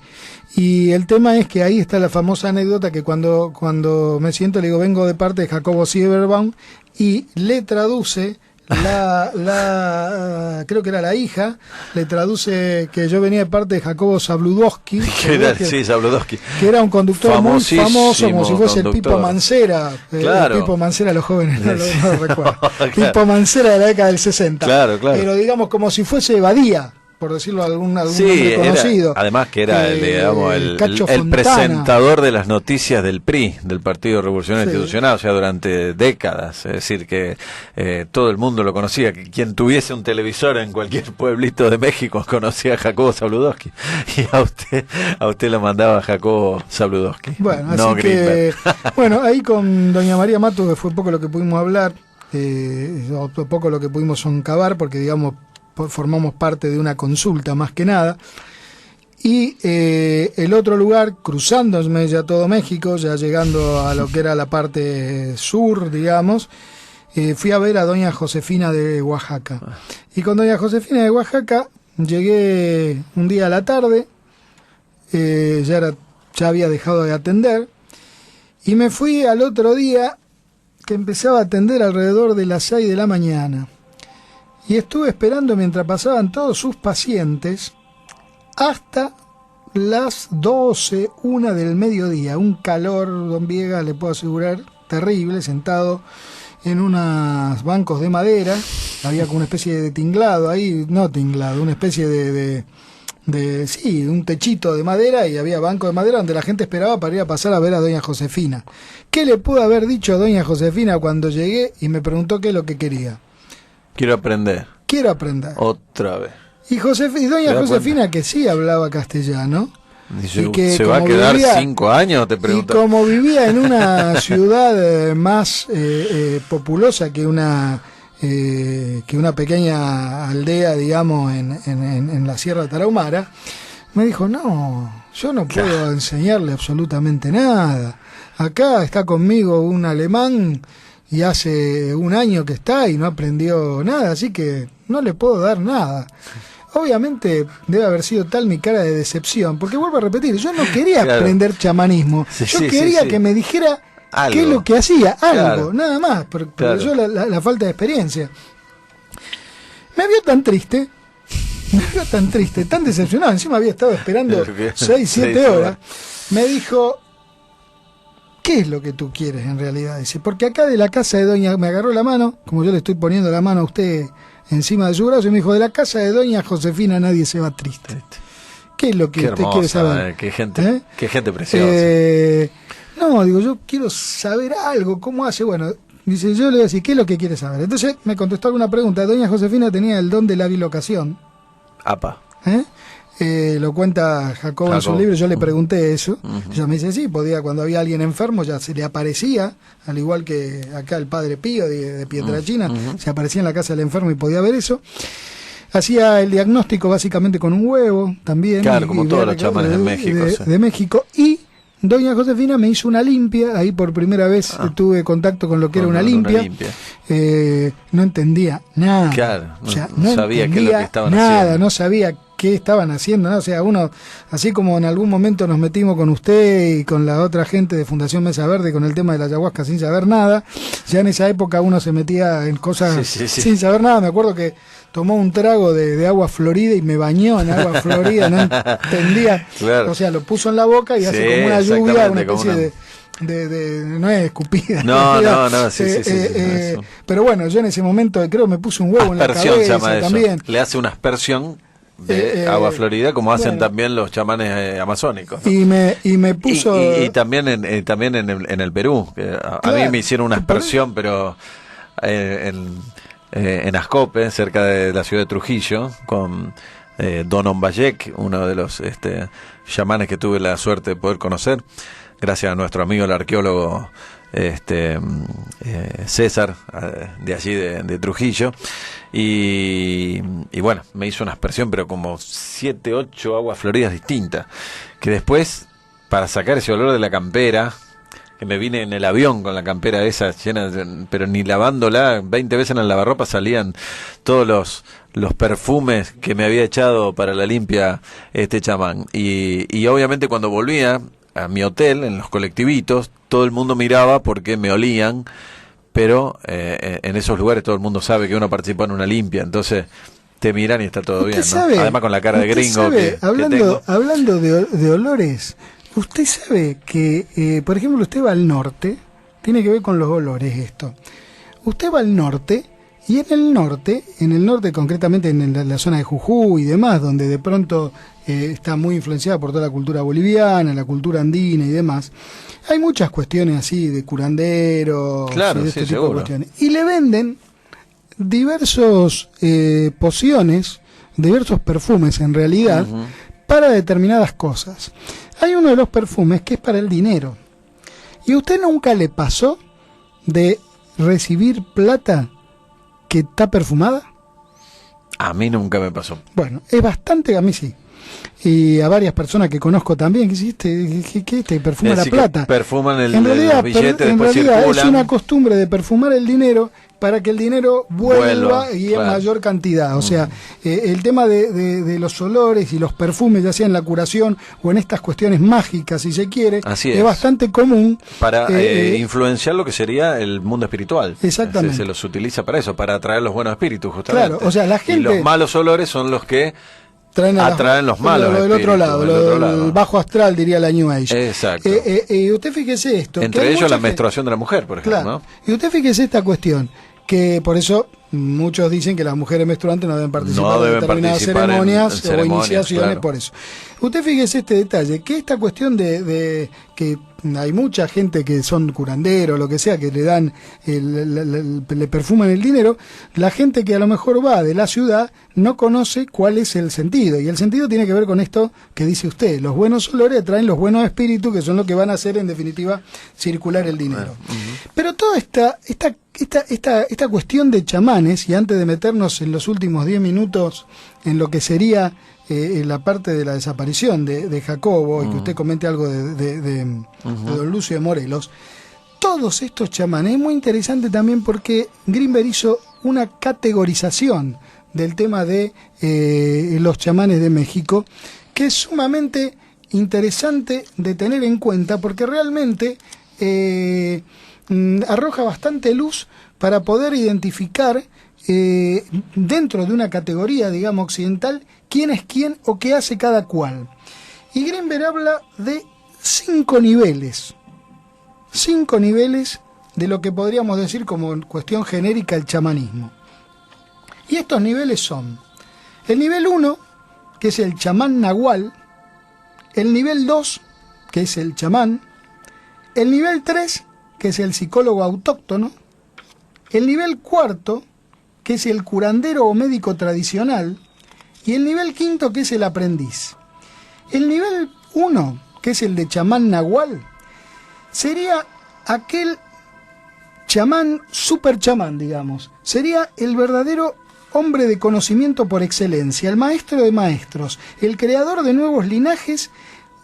S2: Y el tema es que ahí está la famosa anécdota que cuando me siento le digo: vengo de parte de Jacobo Sieberbaum, y le traduce creo que era la hija, le traduce que yo venía de parte de Jacobo Zabludovsky,
S3: Zabludovsky,
S2: que era un conductor muy famoso, como si fuese el Pipo Mancera.
S3: Claro.
S2: El Pipo Mancera, los jóvenes no lo recuerdan. Claro. Pipo Mancera de la década del 60.
S3: Claro.
S2: Pero digamos como si fuese Badía, por decirlo algún nombre conocido.
S3: Además que era el presentador de las noticias del PRI, del Partido Revolucionario Institucional, o sea, durante décadas. Es decir, que todo el mundo lo conocía. Que quien tuviese un televisor en cualquier pueblito de México conocía a Jacobo Zabludovsky. Y a usted lo mandaba Jacobo Zabludovsky.
S2: Bueno, así que, bueno, ahí con doña María Matus, que fue poco lo que pudimos hablar, poco lo que pudimos soncavar, porque digamos formamos parte de una consulta más que nada. Y el otro lugar, cruzándome ya todo México, ya llegando a lo que era la parte sur, digamos, fui a ver a doña Josefina de Oaxaca. Y con doña Josefina de Oaxaca llegué un día a la tarde, ya había dejado de atender, y me fui al otro día, que empezaba a atender alrededor de las 6 de la mañana, y estuve esperando mientras pasaban todos sus pacientes hasta las 12, 1 del mediodía. Un calor, don Viega, le puedo asegurar, terrible, sentado en unos bancos de madera. Había como una especie de tinglado ahí, no tinglado, una especie de un techito de madera, y había banco de madera donde la gente esperaba para ir a pasar a ver a doña Josefina. ¿Qué le pude haber dicho a doña Josefina cuando llegué y me preguntó qué es lo que quería?
S3: Quiero aprender.
S2: Quiero aprender.
S3: Otra vez.
S2: Y doña Josefina, que sí hablaba castellano,
S3: Y
S2: que
S3: ¿se va a quedar 5 años? Te
S2: y
S3: pregunto.
S2: como vivía en una ciudad más populosa que una pequeña aldea, digamos, en la Sierra Tarahumara, me dijo, no, yo no puedo enseñarle absolutamente nada. Acá está conmigo un alemán y hace 1 año que está y no aprendió nada, así que no le puedo dar nada. Obviamente debe haber sido tal mi cara de decepción, porque vuelvo a repetir, yo no quería aprender chamanismo, yo quería que me dijera algo, qué es lo que hacía, algo, nada más, porque yo la falta de experiencia. Me vio tan triste, tan decepcionado, encima había estado esperando 6, 7 horas, me dijo, ¿qué es lo que tú quieres en realidad? Dice, porque acá de la casa de doña, me agarró la mano, como yo le estoy poniendo la mano a usted encima de su brazo, y me dijo, de la casa de doña Josefina nadie se va triste. ¿Qué es lo que usted quiere saber?
S3: Qué gente preciosa.
S2: No, digo, yo quiero saber algo, ¿cómo hace? Bueno, dice, yo le voy a decir, ¿qué es lo que quiere saber? Entonces me contestó alguna pregunta. Doña Josefina tenía el don de la bilocación.
S3: Apa.
S2: Lo cuenta Jacobo en su libro, yo le pregunté eso, ella me dice sí, podía, cuando había alguien enfermo ya se le aparecía, al igual que acá el padre Pío de Pietrachina, se aparecía en la casa del enfermo y podía ver eso. Hacía el diagnóstico básicamente con un huevo también.
S3: Claro, como todos los chamanes de México.
S2: De México, y doña Josefina me hizo una limpia, ahí por primera vez tuve contacto con lo que era una limpia. No entendía nada.
S3: Claro,
S2: o sea,
S3: no sabía qué es lo que estaban haciendo.
S2: No sabía qué estaban haciendo, ¿no? O sea, uno, así como en algún momento nos metimos con usted y con la otra gente de Fundación Mesa Verde con el tema de la ayahuasca sin saber nada, ya en esa época uno se metía en cosas sin saber nada. Me acuerdo que tomó un trago de agua florida y me bañó en agua florida, no entendía, o sea, lo puso en la boca y hace como una lluvia, una especie de no es escupida.
S3: No,
S2: pero bueno, yo en ese momento creo me puse un huevo en la cabeza también.
S3: Le hace una aspersión de agua florida, como hacen también los chamanes amazónicos, ¿no?
S2: y me puso
S3: y también en el Perú, que a mí me hicieron una aspersión, pero en Ascope, cerca de la ciudad de Trujillo, con Don Ombayek, uno de los chamanes que tuve la suerte de poder conocer, gracias a nuestro amigo el arqueólogo César, de allí de Trujillo, y bueno, me hizo una aspersión, pero como 7, 8 aguas floridas distintas, que después, para sacar ese olor de la campera, que me vine en el avión con la campera esa llena, pero ni lavándola 20 veces en el lavarropa salían todos los perfumes que me había echado para la limpia este chamán, y obviamente cuando volvía a mi hotel, en los colectivitos, todo el mundo miraba porque me olían, pero en esos lugares todo el mundo sabe que uno participó en una limpia, entonces te miran y está todo bien, ¿no? Además con la cara de gringo
S2: hablando de olores, usted sabe que, por ejemplo, usted va al norte, tiene que ver con los olores esto, usted va al norte, y en el norte concretamente en la zona de Jujuy y demás, donde de pronto está muy influenciada por toda la cultura boliviana, la cultura andina y demás, hay muchas cuestiones así de curanderos, de este tipo de cuestiones, y le venden diversos pociones, diversos perfumes en realidad, para determinadas cosas. Hay uno de los perfumes que es para el dinero, y a usted nunca le pasó de recibir plata que está perfumada.
S3: A mí nunca me pasó.
S2: Bueno, es bastante, a mí sí. y a varias personas que conozco también, que este perfuma la plata.
S3: Perfuman
S2: En realidad,
S3: los billetes,
S2: en
S3: después
S2: realidad es
S3: circulan.
S2: una costumbre de perfumar el dinero para que el dinero vuelva y en mayor cantidad. O sea, el tema de los olores y los perfumes, ya sea en la curación o en estas cuestiones mágicas, si se quiere, es bastante común.
S3: Para influenciar lo que sería el mundo espiritual.
S2: Exactamente.
S3: Se los utiliza para eso, para atraer los buenos espíritus, justamente.
S2: Claro, o sea, la gente...
S3: Y los malos olores son los que atraen los malos
S2: lo del otro lado, del bajo astral, diría la New Age.
S3: Exacto.
S2: Usted fíjese esto.
S3: Entre ellos la menstruación de la mujer, por ejemplo.
S2: Claro.
S3: ¿No?
S2: Y usted fíjese esta cuestión, que por eso muchos dicen que las mujeres menstruantes no deben participar en determinadas ceremonias o iniciaciones, claro. Por eso. Usted fíjese este detalle, que esta cuestión de que hay mucha gente que son curanderos, lo que sea, que le dan, le perfuman el dinero, la gente que a lo mejor va de la ciudad no conoce cuál es el sentido, y el sentido tiene que ver con esto que dice usted, los buenos olores atraen los buenos espíritus, que son lo que van a hacer en definitiva circular el dinero. Pero toda esta cuestión de chamanes, y antes de meternos en los últimos 10 minutos en lo que sería la parte de la desaparición de Jacobo, y que usted comente algo de don Lucio de Morelos, todos estos chamanes, es muy interesante también porque Grinberg hizo una categorización del tema de los chamanes de México, que es sumamente interesante de tener en cuenta, porque realmente arroja bastante luz para poder identificar dentro de una categoría, digamos, occidental, quién es quién o qué hace cada cual. Y Grinberg habla de 5 niveles de lo que podríamos decir como cuestión genérica el chamanismo. Y estos niveles son el nivel 1, que es el chamán nahual, el nivel 2, que es el chamán, el nivel 3, que es el psicólogo autóctono, el nivel 4, que es el curandero o médico tradicional, y el nivel 5, que es el aprendiz. El nivel 1, que es el de chamán nahual, sería aquel chamán, super chamán, digamos. Sería el verdadero hombre de conocimiento por excelencia, el maestro de maestros, el creador de nuevos linajes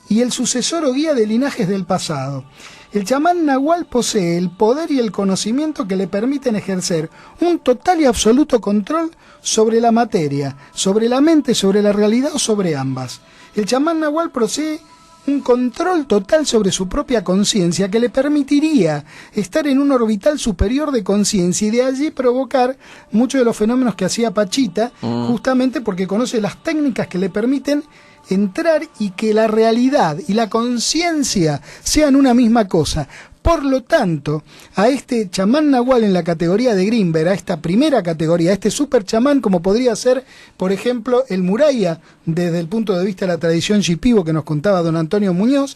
S2: y el sucesor o guía de linajes del pasado. El chamán nahual posee el poder y el conocimiento que le permiten ejercer un total y absoluto control sobre la materia, sobre la mente, sobre la realidad o sobre ambas. El chamán nahual posee un control total sobre su propia conciencia que le permitiría estar en un orbital superior de conciencia y de allí provocar muchos de los fenómenos que hacía Pachita, justamente porque conoce las técnicas que le permiten entrar y que la realidad y la conciencia sean una misma cosa. Por lo tanto, a este chamán nahual en la categoría de Grinberg, a esta primera categoría, a este super chamán, como podría ser, por ejemplo, el Muraya, desde el punto de vista de la tradición shipibo que nos contaba don Antonio Muñoz,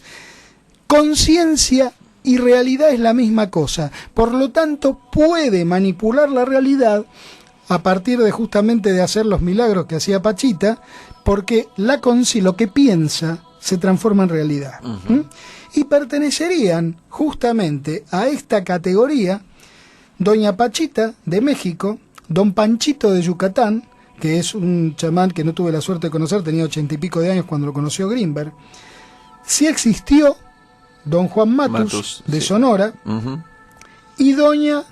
S2: conciencia y realidad es la misma cosa. Por lo tanto, puede manipular la realidad a partir de justamente de hacer los milagros que hacía Pachita, porque lo que piensa se transforma en realidad. Y pertenecerían justamente a esta categoría doña Pachita de México, don Panchito de Yucatán, que es un chamán que no tuve la suerte de conocer, tenía 80 y pico de años cuando lo conoció Grinberg. Sí existió don Juan Matus de Sonora, y doña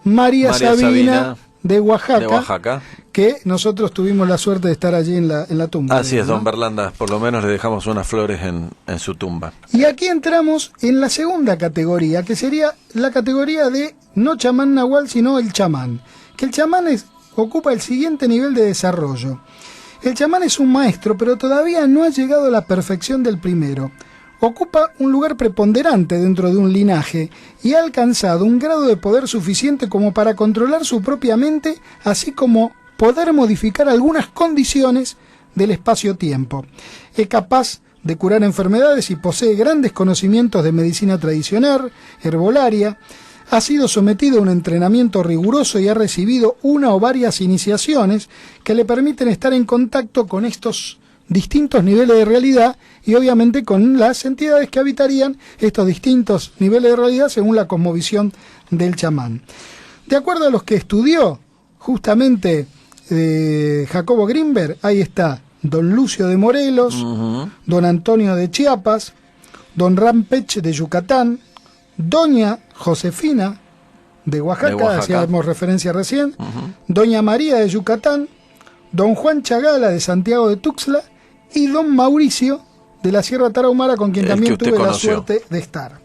S2: María Sabina de Oaxaca, que nosotros tuvimos la suerte de estar allí en la tumba.
S3: Así es, don Berlanda, por lo menos le dejamos unas flores en su tumba.
S2: Y aquí entramos en la segunda categoría, que sería la categoría de no chamán nahual, sino el chamán. Que el chamán ocupa el siguiente nivel de desarrollo. El chamán es un maestro, pero todavía no ha llegado a la perfección del primero. Ocupa un lugar preponderante dentro de un linaje y ha alcanzado un grado de poder suficiente como para controlar su propia mente, así como poder modificar algunas condiciones del espacio-tiempo. Es capaz de curar enfermedades y posee grandes conocimientos de medicina tradicional, herbolaria. Ha sido sometido a un entrenamiento riguroso y ha recibido una o varias iniciaciones que le permiten estar en contacto con estos distintos niveles de realidad y obviamente con las entidades que habitarían estos distintos niveles de realidad según la cosmovisión del chamán. De acuerdo a los que estudió justamente Jacobo Grinberg, ahí está don Lucio de Morelos, don Antonio de Chiapas, don Rampech de Yucatán, doña Josefina de Oaxaca, hacíamos referencia recién, doña María de Yucatán, don Juan Chagala de Santiago de Tuxtla y don Mauricio de la Sierra Tarahumara, con quien también tuve la suerte de estar.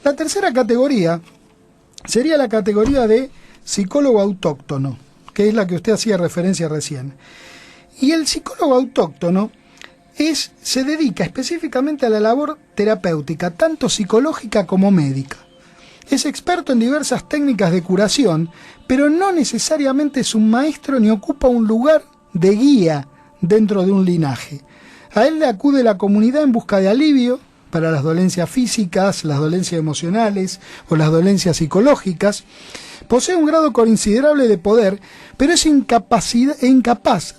S2: La tercera categoría sería la categoría de psicólogo autóctono, que es la que usted hacía referencia recién. Y el psicólogo autóctono se dedica específicamente a la labor terapéutica, tanto psicológica como médica. Es experto en diversas técnicas de curación, pero no necesariamente es un maestro ni ocupa un lugar de guía dentro de un linaje. A él le acude la comunidad en busca de alivio para las dolencias físicas, las dolencias emocionales o las dolencias psicológicas. Posee un grado considerable de poder, pero es incapaz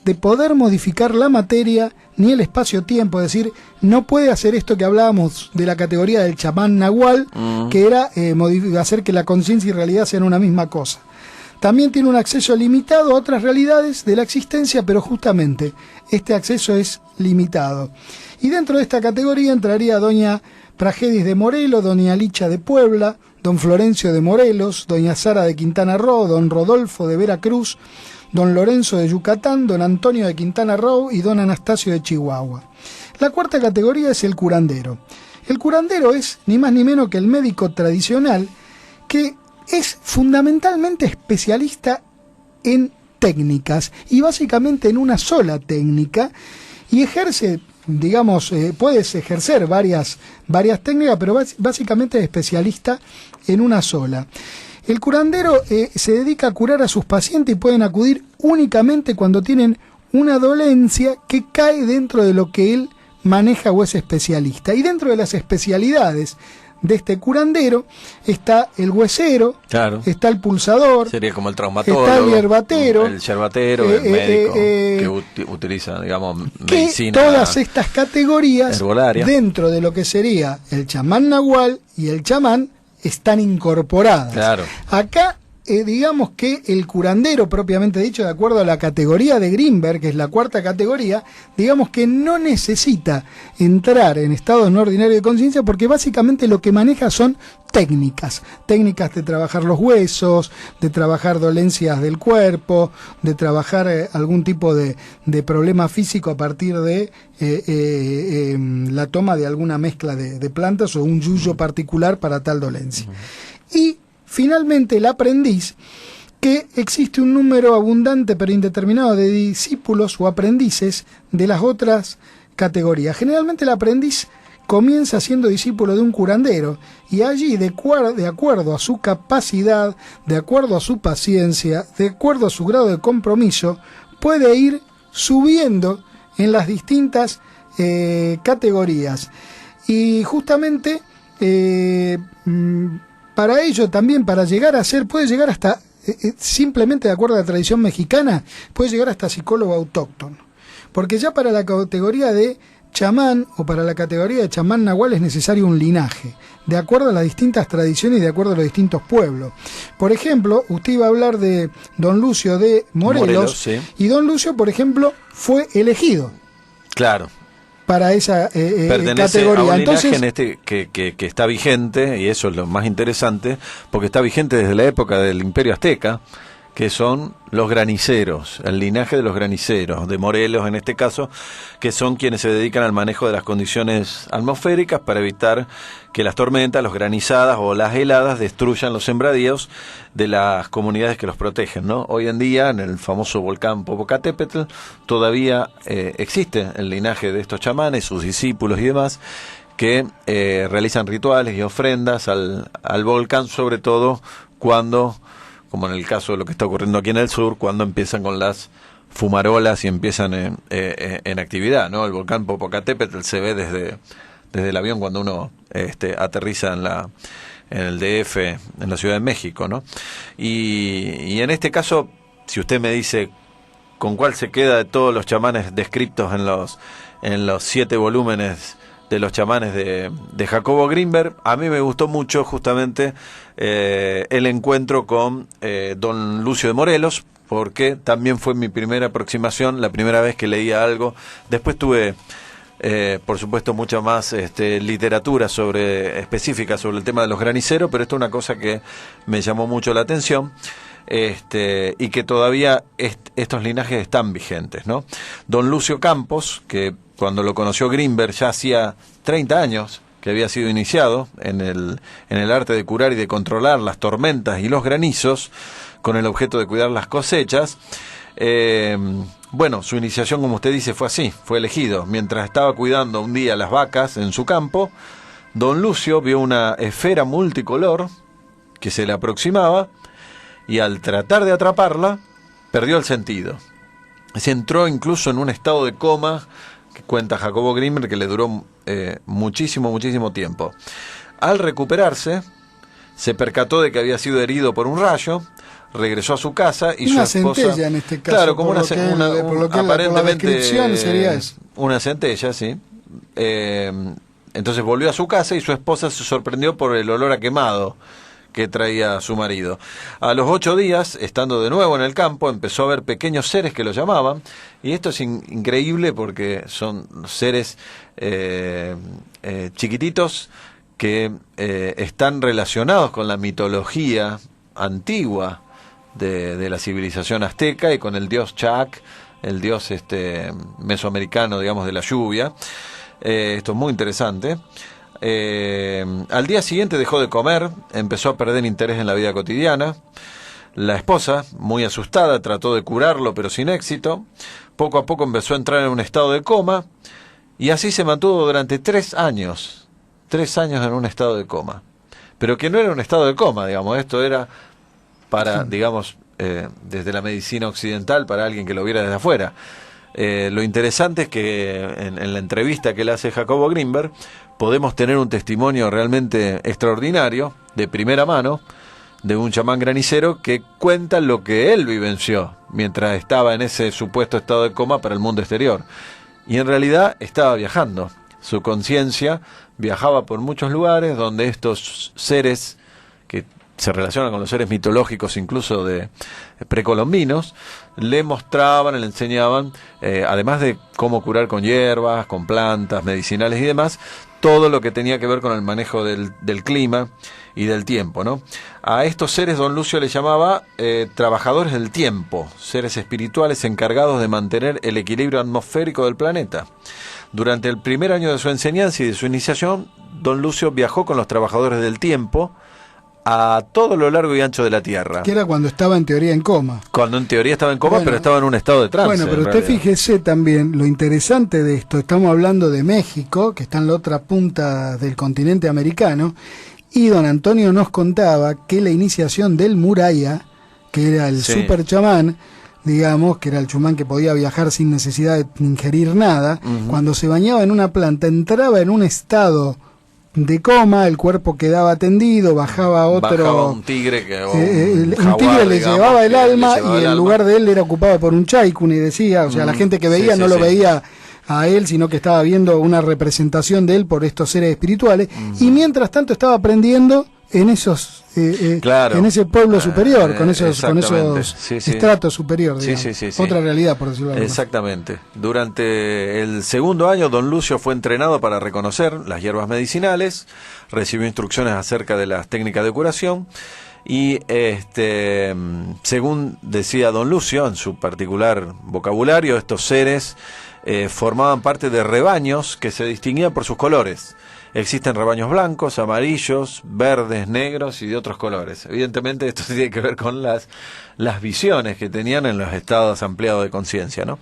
S2: de poder modificar la materia ni el espacio-tiempo, es decir, no puede hacer esto que hablábamos de la categoría del chamán nahual, que era hacer que la conciencia y realidad sean una misma cosa. También tiene un acceso limitado a otras realidades de la existencia, pero justamente este acceso es limitado. Y dentro de esta categoría entraría doña Pragedis de Morelos, doña Licha de Puebla, don Florencio de Morelos, doña Sara de Quintana Roo, don Rodolfo de Veracruz, don Lorenzo de Yucatán, don Antonio de Quintana Roo y don Anastasio de Chihuahua. La cuarta categoría es el curandero. El curandero es ni más ni menos que el médico tradicional que es fundamentalmente especialista en técnicas y básicamente en una sola técnica y ejerce, digamos, puedes ejercer varias técnicas, pero básicamente es especialista en una sola. El curandero se dedica a curar a sus pacientes y pueden acudir únicamente cuando tienen una dolencia que cae dentro de lo que él maneja o es especialista. Y dentro de las especialidades de este curandero está el huesero, claro, está el pulsador,
S3: sería como el traumatólogo,
S2: está el yerbatero,
S3: el médico que utiliza, digamos, medicina.
S2: Todas estas categorías
S3: herbolaria,
S2: dentro de lo que sería el chamán nahual y el chamán, están incorporadas.
S3: Claro.
S2: Acá, digamos que el curandero, propiamente dicho, de acuerdo a la categoría de Greenberg, que es la cuarta categoría, digamos que no necesita entrar en estado no ordinario de conciencia, porque básicamente lo que maneja son técnicas de trabajar los huesos, de trabajar dolencias del cuerpo, de trabajar algún tipo de problema físico a partir de la toma de alguna mezcla de plantas o un yuyo particular para tal dolencia. Y finalmente el aprendiz, que existe un número abundante pero indeterminado de discípulos o aprendices de las otras categorías. Generalmente el aprendiz comienza siendo discípulo de un curandero y allí, de acuerdo a su capacidad, de acuerdo a su paciencia, de acuerdo a su grado de compromiso, puede ir subiendo en las distintas categorías. Y justamente para ello también, para llegar a ser, puede llegar hasta, simplemente de acuerdo a la tradición mexicana, puede llegar hasta psicólogo autóctono. Porque ya para la categoría de chamán o para la categoría de chamán nahual es necesario un linaje, de acuerdo a las distintas tradiciones y de acuerdo a los distintos pueblos. Por ejemplo, usted iba a hablar de don Lucio de Morelos,
S3: sí.
S2: Y don Lucio, por ejemplo, fue elegido.
S3: Claro.
S2: Para esa
S3: pertenece
S2: categoría.
S3: A un
S2: Entonces,
S3: linaje que está vigente, y eso es lo más interesante, porque está vigente desde la época del Imperio Azteca, que son los graniceros, el linaje de los graniceros, de Morelos en este caso, que son quienes se dedican al manejo de las condiciones atmosféricas para evitar que las tormentas, las granizadas o las heladas destruyan los sembradíos de las comunidades que los protegen, ¿no? Hoy en día, en el famoso volcán Popocatépetl, todavía existe el linaje de estos chamanes, sus discípulos y demás, que realizan rituales y ofrendas al volcán, sobre todo cuando, como en el caso de lo que está ocurriendo aquí en el sur, cuando empiezan con las fumarolas y empiezan en actividad, ¿no? El volcán Popocatépetl se ve desde el avión cuando uno aterriza en el DF, en la Ciudad de México, ¿no? Y en este caso, si usted me dice con cuál se queda de todos los chamanes descritos en los 7 volúmenes de los chamanes de Jacobo Greenberg, a mí me gustó mucho justamente el encuentro con don Lucio de Morelos, porque también fue mi primera aproximación, la primera vez que leía algo. Después tuve, por supuesto, mucha más literatura específica sobre el tema de los graniceros, pero esto es una cosa que me llamó mucho la atención. Y que todavía estos linajes están vigentes, ¿no? Don Lucio Campos, que cuando lo conoció Grinberg ya hacía 30 años que había sido iniciado en el arte de curar y de controlar las tormentas y los granizos con el objeto de cuidar las cosechas. Bueno, su iniciación, como usted dice, fue así, fue elegido. Mientras estaba cuidando un día las vacas en su campo, don Lucio vio una esfera multicolor que se le aproximaba, y al tratar de atraparla, perdió el sentido. Se entró incluso en un estado de coma, que cuenta Jacobo Grinberg, que le duró muchísimo tiempo. Al recuperarse, se percató de que había sido herido por un rayo, regresó a su casa y
S2: una
S3: su esposa...
S2: centella en este caso.
S3: Claro, como aparentemente
S2: por la descripción sería eso.
S3: Una centella, sí. Entonces volvió a su casa y su esposa se sorprendió por el olor a quemado que traía su marido. A los 8 días, estando de nuevo en el campo, empezó a ver pequeños seres que lo llamaban, y esto es increíble porque son seres chiquititos que están relacionados con la mitología antigua de la civilización azteca y con el dios Chac, el dios mesoamericano, digamos, de la lluvia. Esto es muy interesante. Al día siguiente dejó de comer, empezó a perder interés en la vida cotidiana. La esposa, muy asustada, trató de curarlo, pero sin éxito. Poco a poco empezó a entrar en un estado de coma, y así se mantuvo durante 3 años. 3 años en un estado de coma. Pero que no era un estado de coma, digamos, esto era para, digamos, desde la medicina occidental, para alguien que lo viera desde afuera. Lo interesante es que en la entrevista que le hace Jacobo Grinberg podemos tener un testimonio realmente extraordinario, de primera mano, de un chamán granicero que cuenta lo que él vivenció mientras estaba en ese supuesto estado de coma para el mundo exterior. Y en realidad estaba viajando. Su conciencia viajaba por muchos lugares donde estos seres que se relacionan con los seres mitológicos, incluso de precolombinos, le mostraban, le enseñaban, además de cómo curar con hierbas, con plantas medicinales y demás, todo lo que tenía que ver con el manejo del clima y del tiempo, ¿no? A estos seres don Lucio les llamaba trabajadores del tiempo, seres espirituales encargados de mantener el equilibrio atmosférico del planeta. Durante el primer año de su enseñanza y de su iniciación, don Lucio viajó con los trabajadores del tiempo a todo lo largo y ancho de la Tierra.
S2: Que era cuando estaba en teoría en coma.
S3: Cuando en teoría estaba en coma, bueno, pero estaba en un estado de trance.
S2: Bueno, pero usted fíjese también lo interesante de esto. Estamos hablando de México, que está en la otra punta del continente americano, y don Antonio nos contaba que la iniciación del Muraya, que era el super chamán, digamos, que era el chamán que podía viajar sin necesidad de ingerir nada, cuando se bañaba en una planta, entraba en un estado de coma, el cuerpo quedaba tendido, bajaba
S3: un tigre
S2: un tigre le llevaba el alma y el lugar de él era ocupado por un chaikun, y decía, o sea, la gente que veía no lo veía a él, sino que estaba viendo una representación de él por estos seres espirituales, y mientras tanto estaba aprendiendo en esos en ese pueblo superior, con esos estratos superiores, otra realidad, por decirlo así.
S3: Exactamente. Durante el segundo año, don Lucio fue entrenado para reconocer las hierbas medicinales, recibió instrucciones acerca de las técnicas de curación, y según decía don Lucio, en su particular vocabulario, estos seres formaban parte de rebaños que se distinguían por sus colores. Existen rebaños blancos, amarillos, verdes, negros y de otros colores. Evidentemente esto tiene que ver con las visiones que tenían en los estados ampliados de conciencia, ¿no?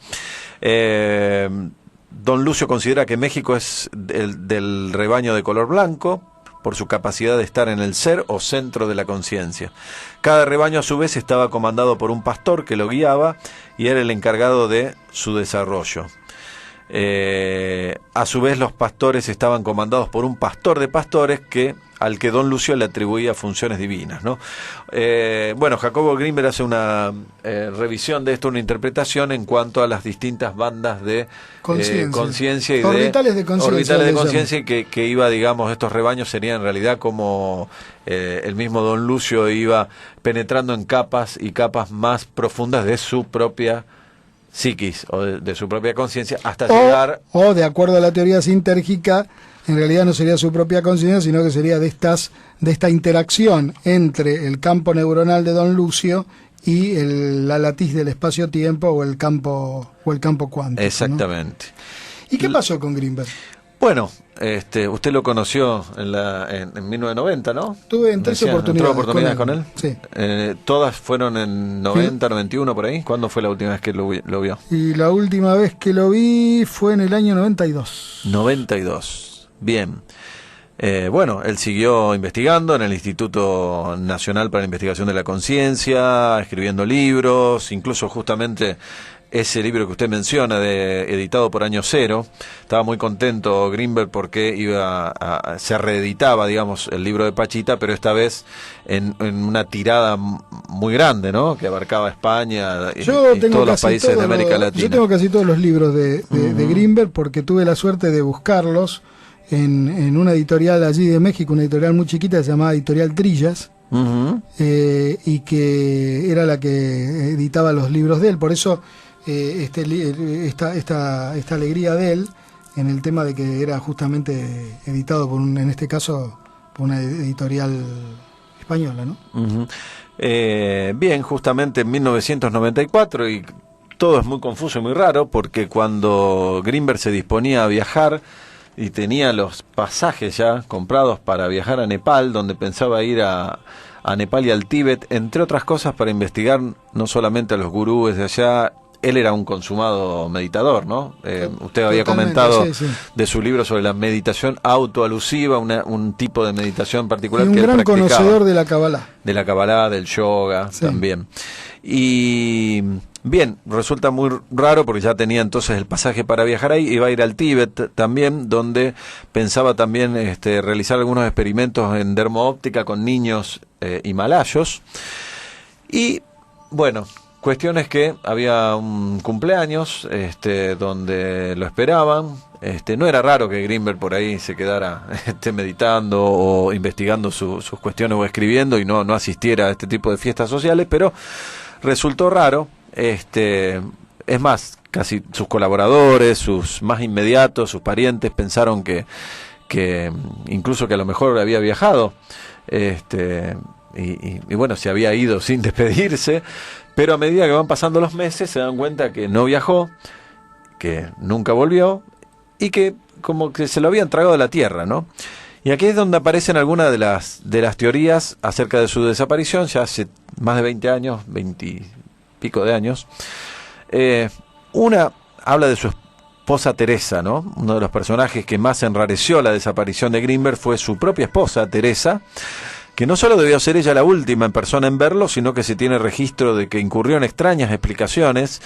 S3: Don Lucio considera que México es del rebaño de color blanco por su capacidad de estar en el ser o centro de la conciencia. Cada rebaño a su vez estaba comandado por un pastor que lo guiaba y era el encargado de su desarrollo. A su vez los pastores estaban comandados por un pastor de pastores que al que don Lucio le atribuía funciones divinas, ¿no? Bueno, Jacobo Grinberg hace una revisión de esto, una interpretación en cuanto a las distintas bandas de conciencia y
S2: orbitales de
S3: conciencia, y que iba, digamos, estos rebaños serían en realidad como el mismo don Lucio iba penetrando en capas y capas más profundas de su propia psiquis o de su propia conciencia hasta llegar...
S2: O, de acuerdo a la teoría sintérgica, en realidad no sería su propia conciencia, sino que sería de esta interacción entre el campo neuronal de don Lucio y la latiz del espacio-tiempo o el campo cuántico.
S3: Exactamente.
S2: ¿No? ¿Y qué pasó con Grinberg?
S3: Bueno, usted lo conoció en 1990, ¿no?
S2: Tuve en 3 oportunidades
S3: con él.
S2: Sí.
S3: ¿Todas fueron en 90, 91 por ahí? ¿Cuándo fue la última vez que lo vio?
S2: Y la última vez que lo vi fue en el año 92.
S3: 92, bien. Bueno, él siguió investigando en el Instituto Nacional para la Investigación de la Conciencia, escribiendo libros, incluso justamente ese libro que usted menciona, editado por Año Cero. Estaba muy contento Grinberg porque se reeditaba, digamos, el libro de Pachita, pero esta vez en una tirada muy grande, ¿no? Que abarcaba España y todos los países de América Latina.
S2: Yo tengo casi todos los libros de Grinberg porque tuve la suerte de buscarlos en una editorial allí de México, una editorial muy chiquita que se llamaba Editorial Trillas. Y que era la que editaba los libros de él. Por eso esta alegría de él en el tema de que era justamente editado en este caso por una editorial española, ¿no?
S3: Bien, justamente en 1994, y todo es muy confuso y muy raro porque cuando Grinberg se disponía a viajar y tenía los pasajes ya comprados para viajar a Nepal, donde pensaba ir a Nepal y al Tíbet, entre otras cosas para investigar no solamente a los gurúes de allá. Él era un consumado meditador, ¿no? Usted había comentado de su libro sobre la meditación autoalusiva, un tipo de meditación particular que él practicaba.
S2: Un gran conocedor de la Kabbalah.
S3: De la Kabbalah, del yoga, también. Y bien, resulta muy raro porque ya tenía entonces el pasaje para viajar ahí, iba a ir al Tíbet también, donde pensaba también realizar algunos experimentos en dermoóptica con niños himalayos. Y bueno, cuestiones que había un cumpleaños donde lo esperaban. No era raro que Grinberg por ahí se quedara meditando o investigando sus cuestiones o escribiendo y no asistiera a este tipo de fiestas sociales, pero resultó raro. Es más, casi sus colaboradores, sus más inmediatos, sus parientes pensaron que incluso que a lo mejor había viajado y bueno, se había ido sin despedirse. Pero a medida que van pasando los meses se dan cuenta que no viajó, que nunca volvió y que como que se lo habían tragado de la tierra, ¿no? Y aquí es donde aparecen algunas de las teorías acerca de su desaparición, ya hace más de 20 años, 20 y pico de años. Una habla de su esposa Teresa, ¿no? Uno de los personajes que más enrareció la desaparición de Grinberg fue su propia esposa, Teresa, que no solo debió ser ella la última en persona en verlo, sino que se tiene registro de que incurrió en extrañas explicaciones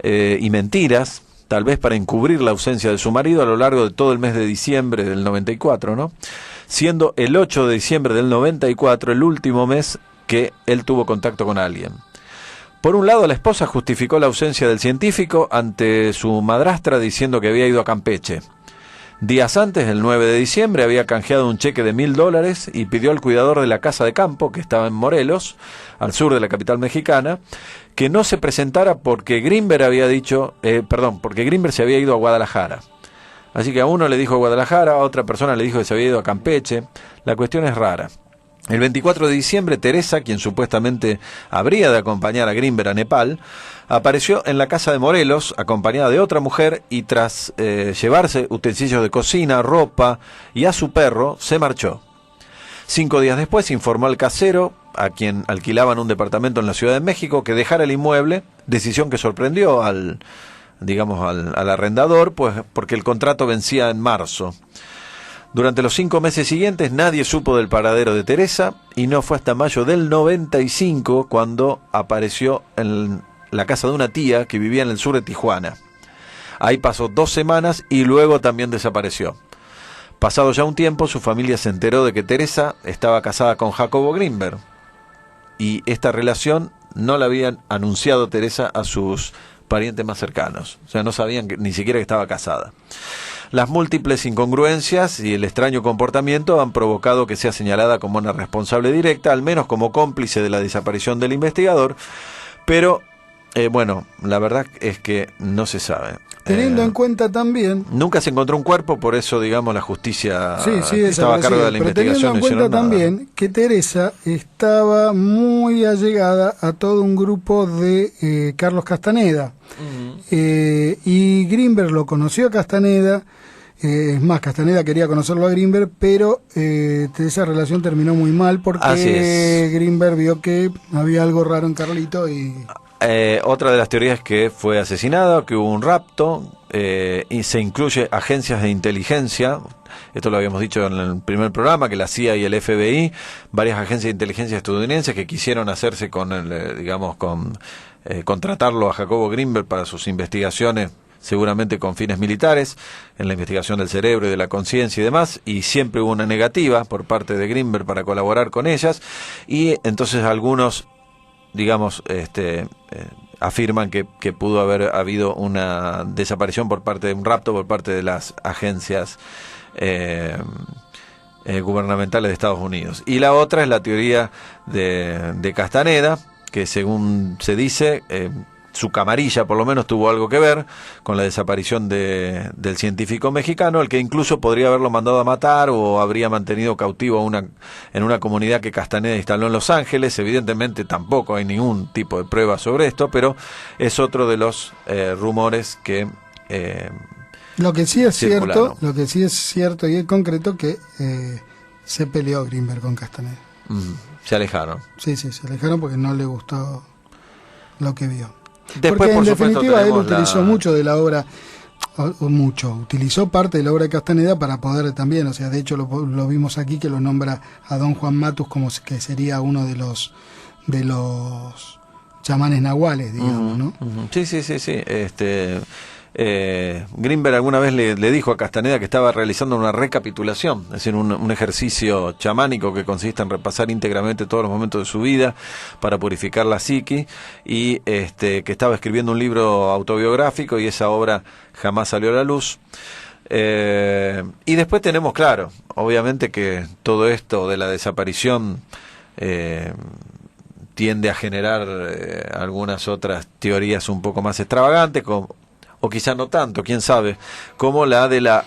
S3: y mentiras, tal vez para encubrir la ausencia de su marido a lo largo de todo el mes de diciembre del 94, ¿no? Siendo el 8 de diciembre del 94 el último mes que él tuvo contacto con alguien. Por un lado, la esposa justificó la ausencia del científico ante su madrastra diciendo que había ido a Campeche. Días antes, el 9 de diciembre, había canjeado un cheque de $1,000 y pidió al cuidador de la casa de campo, que estaba en Morelos, al sur de la capital mexicana, que no se presentara porque Grinberg porque Grinberg se había ido a Guadalajara. Así que a uno le dijo a Guadalajara, a otra persona le dijo que se había ido a Campeche. La cuestión es rara. El 24 de diciembre, Teresa, quien supuestamente habría de acompañar a Grinberg a Nepal, apareció en la casa de Morelos, acompañada de otra mujer, y tras llevarse utensilios de cocina, ropa y a su perro, se marchó. 5 días después informó al casero, a quien alquilaban un departamento en la Ciudad de México, que dejara el inmueble, decisión que sorprendió al arrendador, pues porque el contrato vencía en marzo. Durante los 5 meses siguientes nadie supo del paradero de Teresa y no fue hasta mayo del 95 cuando apareció en la casa de una tía que vivía en el sur de Tijuana. Ahí pasó 2 semanas y luego también desapareció. pasado ya un tiempo, su familia se enteró de que Teresa estaba casada con Jacobo Grinberg, y esta relación no la habían anunciado Teresa a sus parientes más cercanos, o sea, no sabían ni siquiera que estaba casada. Las múltiples incongruencias y el extraño comportamiento han provocado que sea señalada como una responsable directa, al menos como cómplice de la desaparición del investigador, pero bueno, la verdad es que no se sabe.
S2: Teniendo en cuenta también...
S3: Nunca se encontró un cuerpo, por eso, digamos, la justicia estaba a cargo de la investigación.
S2: Pero teniendo en cuenta también que Teresa estaba muy allegada a todo un grupo de Carlos Castaneda. Y Grinberg lo conoció a Castaneda. Es más, Castaneda quería conocerlo a Grinberg, pero esa relación terminó muy mal porque Grinberg vio que había algo raro en Carlito y...
S3: Otra de las teorías es que fue asesinada, que hubo un rapto, y se incluye agencias de inteligencia. Esto lo habíamos dicho en el primer programa, que la CIA y el FBI, varias agencias de inteligencia estadounidenses que quisieron hacerse con contratarlo a Jacobo Grinberg para sus investigaciones, seguramente con fines militares, en la investigación del cerebro y de la conciencia y demás, y siempre hubo una negativa por parte de Grinberg para colaborar con ellas, y entonces algunos, digamos, afirman que pudo haber habido una desaparición por parte de un rapto por parte de las agencias gubernamentales de Estados Unidos. Y la otra es la teoría de Castaneda, que según se dice, su camarilla por lo menos tuvo algo que ver con la desaparición del científico mexicano, el que incluso podría haberlo mandado a matar o habría mantenido cautivo en una comunidad que Castaneda instaló en Los Ángeles. Evidentemente tampoco hay ningún tipo de prueba sobre esto, pero es otro de los rumores que
S2: lo que sí es
S3: circularon.
S2: Lo que sí es cierto y es concreto que se peleó Grinberg con Castaneda.
S3: Se alejaron.
S2: Sí, se alejaron porque no le gustó lo que vio.
S3: Después,
S2: porque en
S3: por supuesto,
S2: definitiva él utilizó mucho de la obra, utilizó parte de la obra de Castaneda para poder también, o sea, de hecho lo vimos aquí que lo nombra a don Juan Matus como que sería uno de los chamanes nahuales, digamos, ¿no?
S3: Sí. Grinberg alguna vez le dijo a Castaneda que estaba realizando una recapitulación, es decir, un ejercicio chamánico que consiste en repasar íntegramente todos los momentos de su vida para purificar la psiqui, y que estaba escribiendo un libro autobiográfico y esa obra jamás salió a la luz. Y después tenemos, claro, obviamente que todo esto de la desaparición tiende a generar algunas otras teorías un poco más extravagantes, o quizá no tanto, quién sabe, como la de la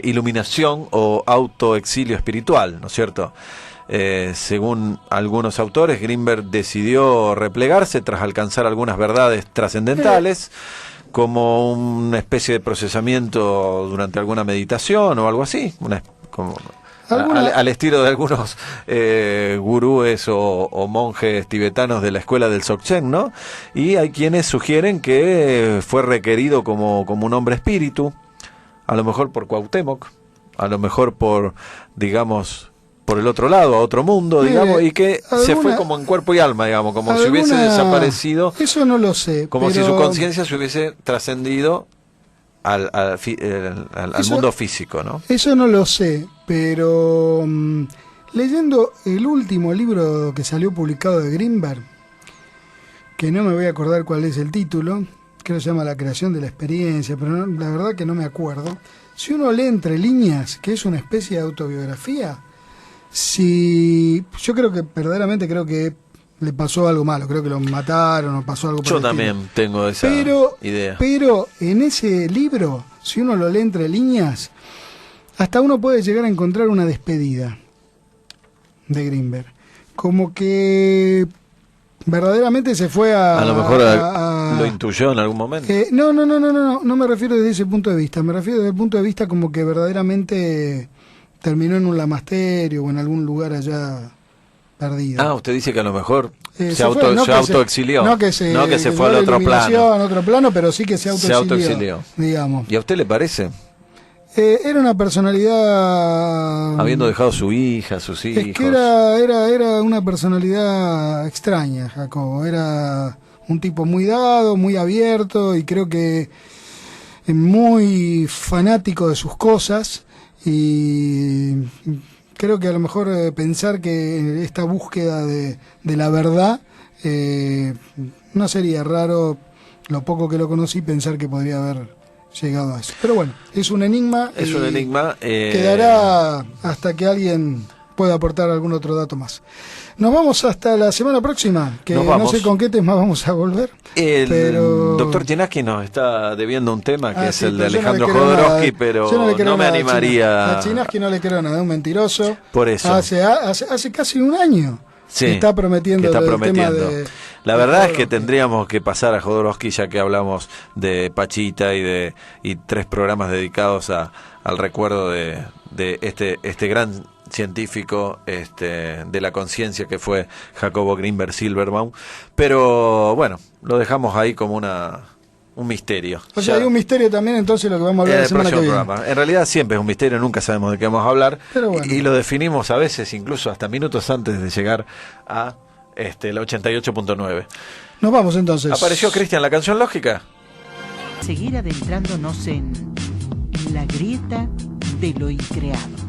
S3: iluminación o autoexilio espiritual, ¿no es cierto? Según algunos autores, Grinberg decidió replegarse tras alcanzar algunas verdades trascendentales, como una especie de procesamiento durante alguna meditación o algo así, al estilo de algunos gurúes o monjes tibetanos de la escuela del Dzogchen, ¿no? Y hay quienes sugieren que fue requerido como un hombre espíritu, a lo mejor por Cuauhtémoc, a lo mejor por, digamos, por el otro lado, a otro mundo, digamos, y que se fue como en cuerpo y alma, digamos, como si hubiese desaparecido.
S2: Eso no lo sé.
S3: Como si su conciencia se hubiese trascendido al mundo físico, ¿no?
S2: Eso no lo sé, pero leyendo el último libro que salió publicado de Grinberg, que no me voy a acordar cuál es el título, creo que se llama La creación de la experiencia, pero la verdad que no me acuerdo. Si uno lee entre líneas, que es una especie de autobiografía, yo verdaderamente creo que le pasó algo malo, creo que lo mataron o pasó algo por
S3: Yo
S2: el
S3: también
S2: estilo.
S3: tengo esa idea.
S2: Pero en ese libro, si uno lo lee entre líneas, hasta uno puede llegar a encontrar una despedida de Grinberg. Como que verdaderamente se fue
S3: a lo mejor lo intuyó en algún momento.
S2: No me refiero desde ese punto de vista, me refiero desde el punto de vista como que verdaderamente terminó en un lamasterio o en algún lugar allá perdido.
S3: Usted dice que a lo mejor se
S2: autoexilió.
S3: autoexilió.
S2: No que se
S3: fue al otro plano.
S2: En otro plano, pero sí que se autoexilió. Digamos.
S3: ¿Y a usted le parece?
S2: Era una personalidad...
S3: Habiendo dejado su hija, sus hijos.
S2: Es que era una personalidad extraña, Jacobo. Era un tipo muy dado, muy abierto y creo que muy fanático de sus cosas. y creo que a lo mejor pensar que esta búsqueda de la verdad, no sería raro, lo poco que lo conocí, pensar que podría haber llegado a eso. Pero bueno, es un enigma.
S3: Es un enigma.
S2: Quedará hasta que alguien pueda aportar algún otro dato más. Nos vamos hasta la semana próxima, que no sé con qué tema vamos a volver.
S3: Pero doctor Chinaski nos está debiendo un tema que es el de Alejandro Jodorowsky, pero no me animaría.
S2: A Chinaski no le creo nada, es un mentiroso.
S3: Por eso.
S2: Hace casi un año.
S3: Sí,
S2: está prometiendo.
S3: La verdad es que tendríamos que pasar a Jodorowsky, ya que hablamos de Pachita y 3 programas dedicados al recuerdo de este gran científico de la conciencia que fue Jacobo Grinberg Silverbaum. Pero bueno, lo dejamos ahí como un misterio.
S2: O sea, hay un misterio también, entonces, lo que vamos a hablar la semana que viene.
S3: En realidad siempre es un misterio, nunca sabemos de qué vamos a hablar.
S2: Pero bueno.
S3: Y lo definimos a veces incluso hasta minutos antes de llegar a la 88.9.
S2: Nos vamos entonces.
S3: ¿Apareció, Cristian, la canción lógica?
S4: Seguir adentrándonos en la grieta de lo increado.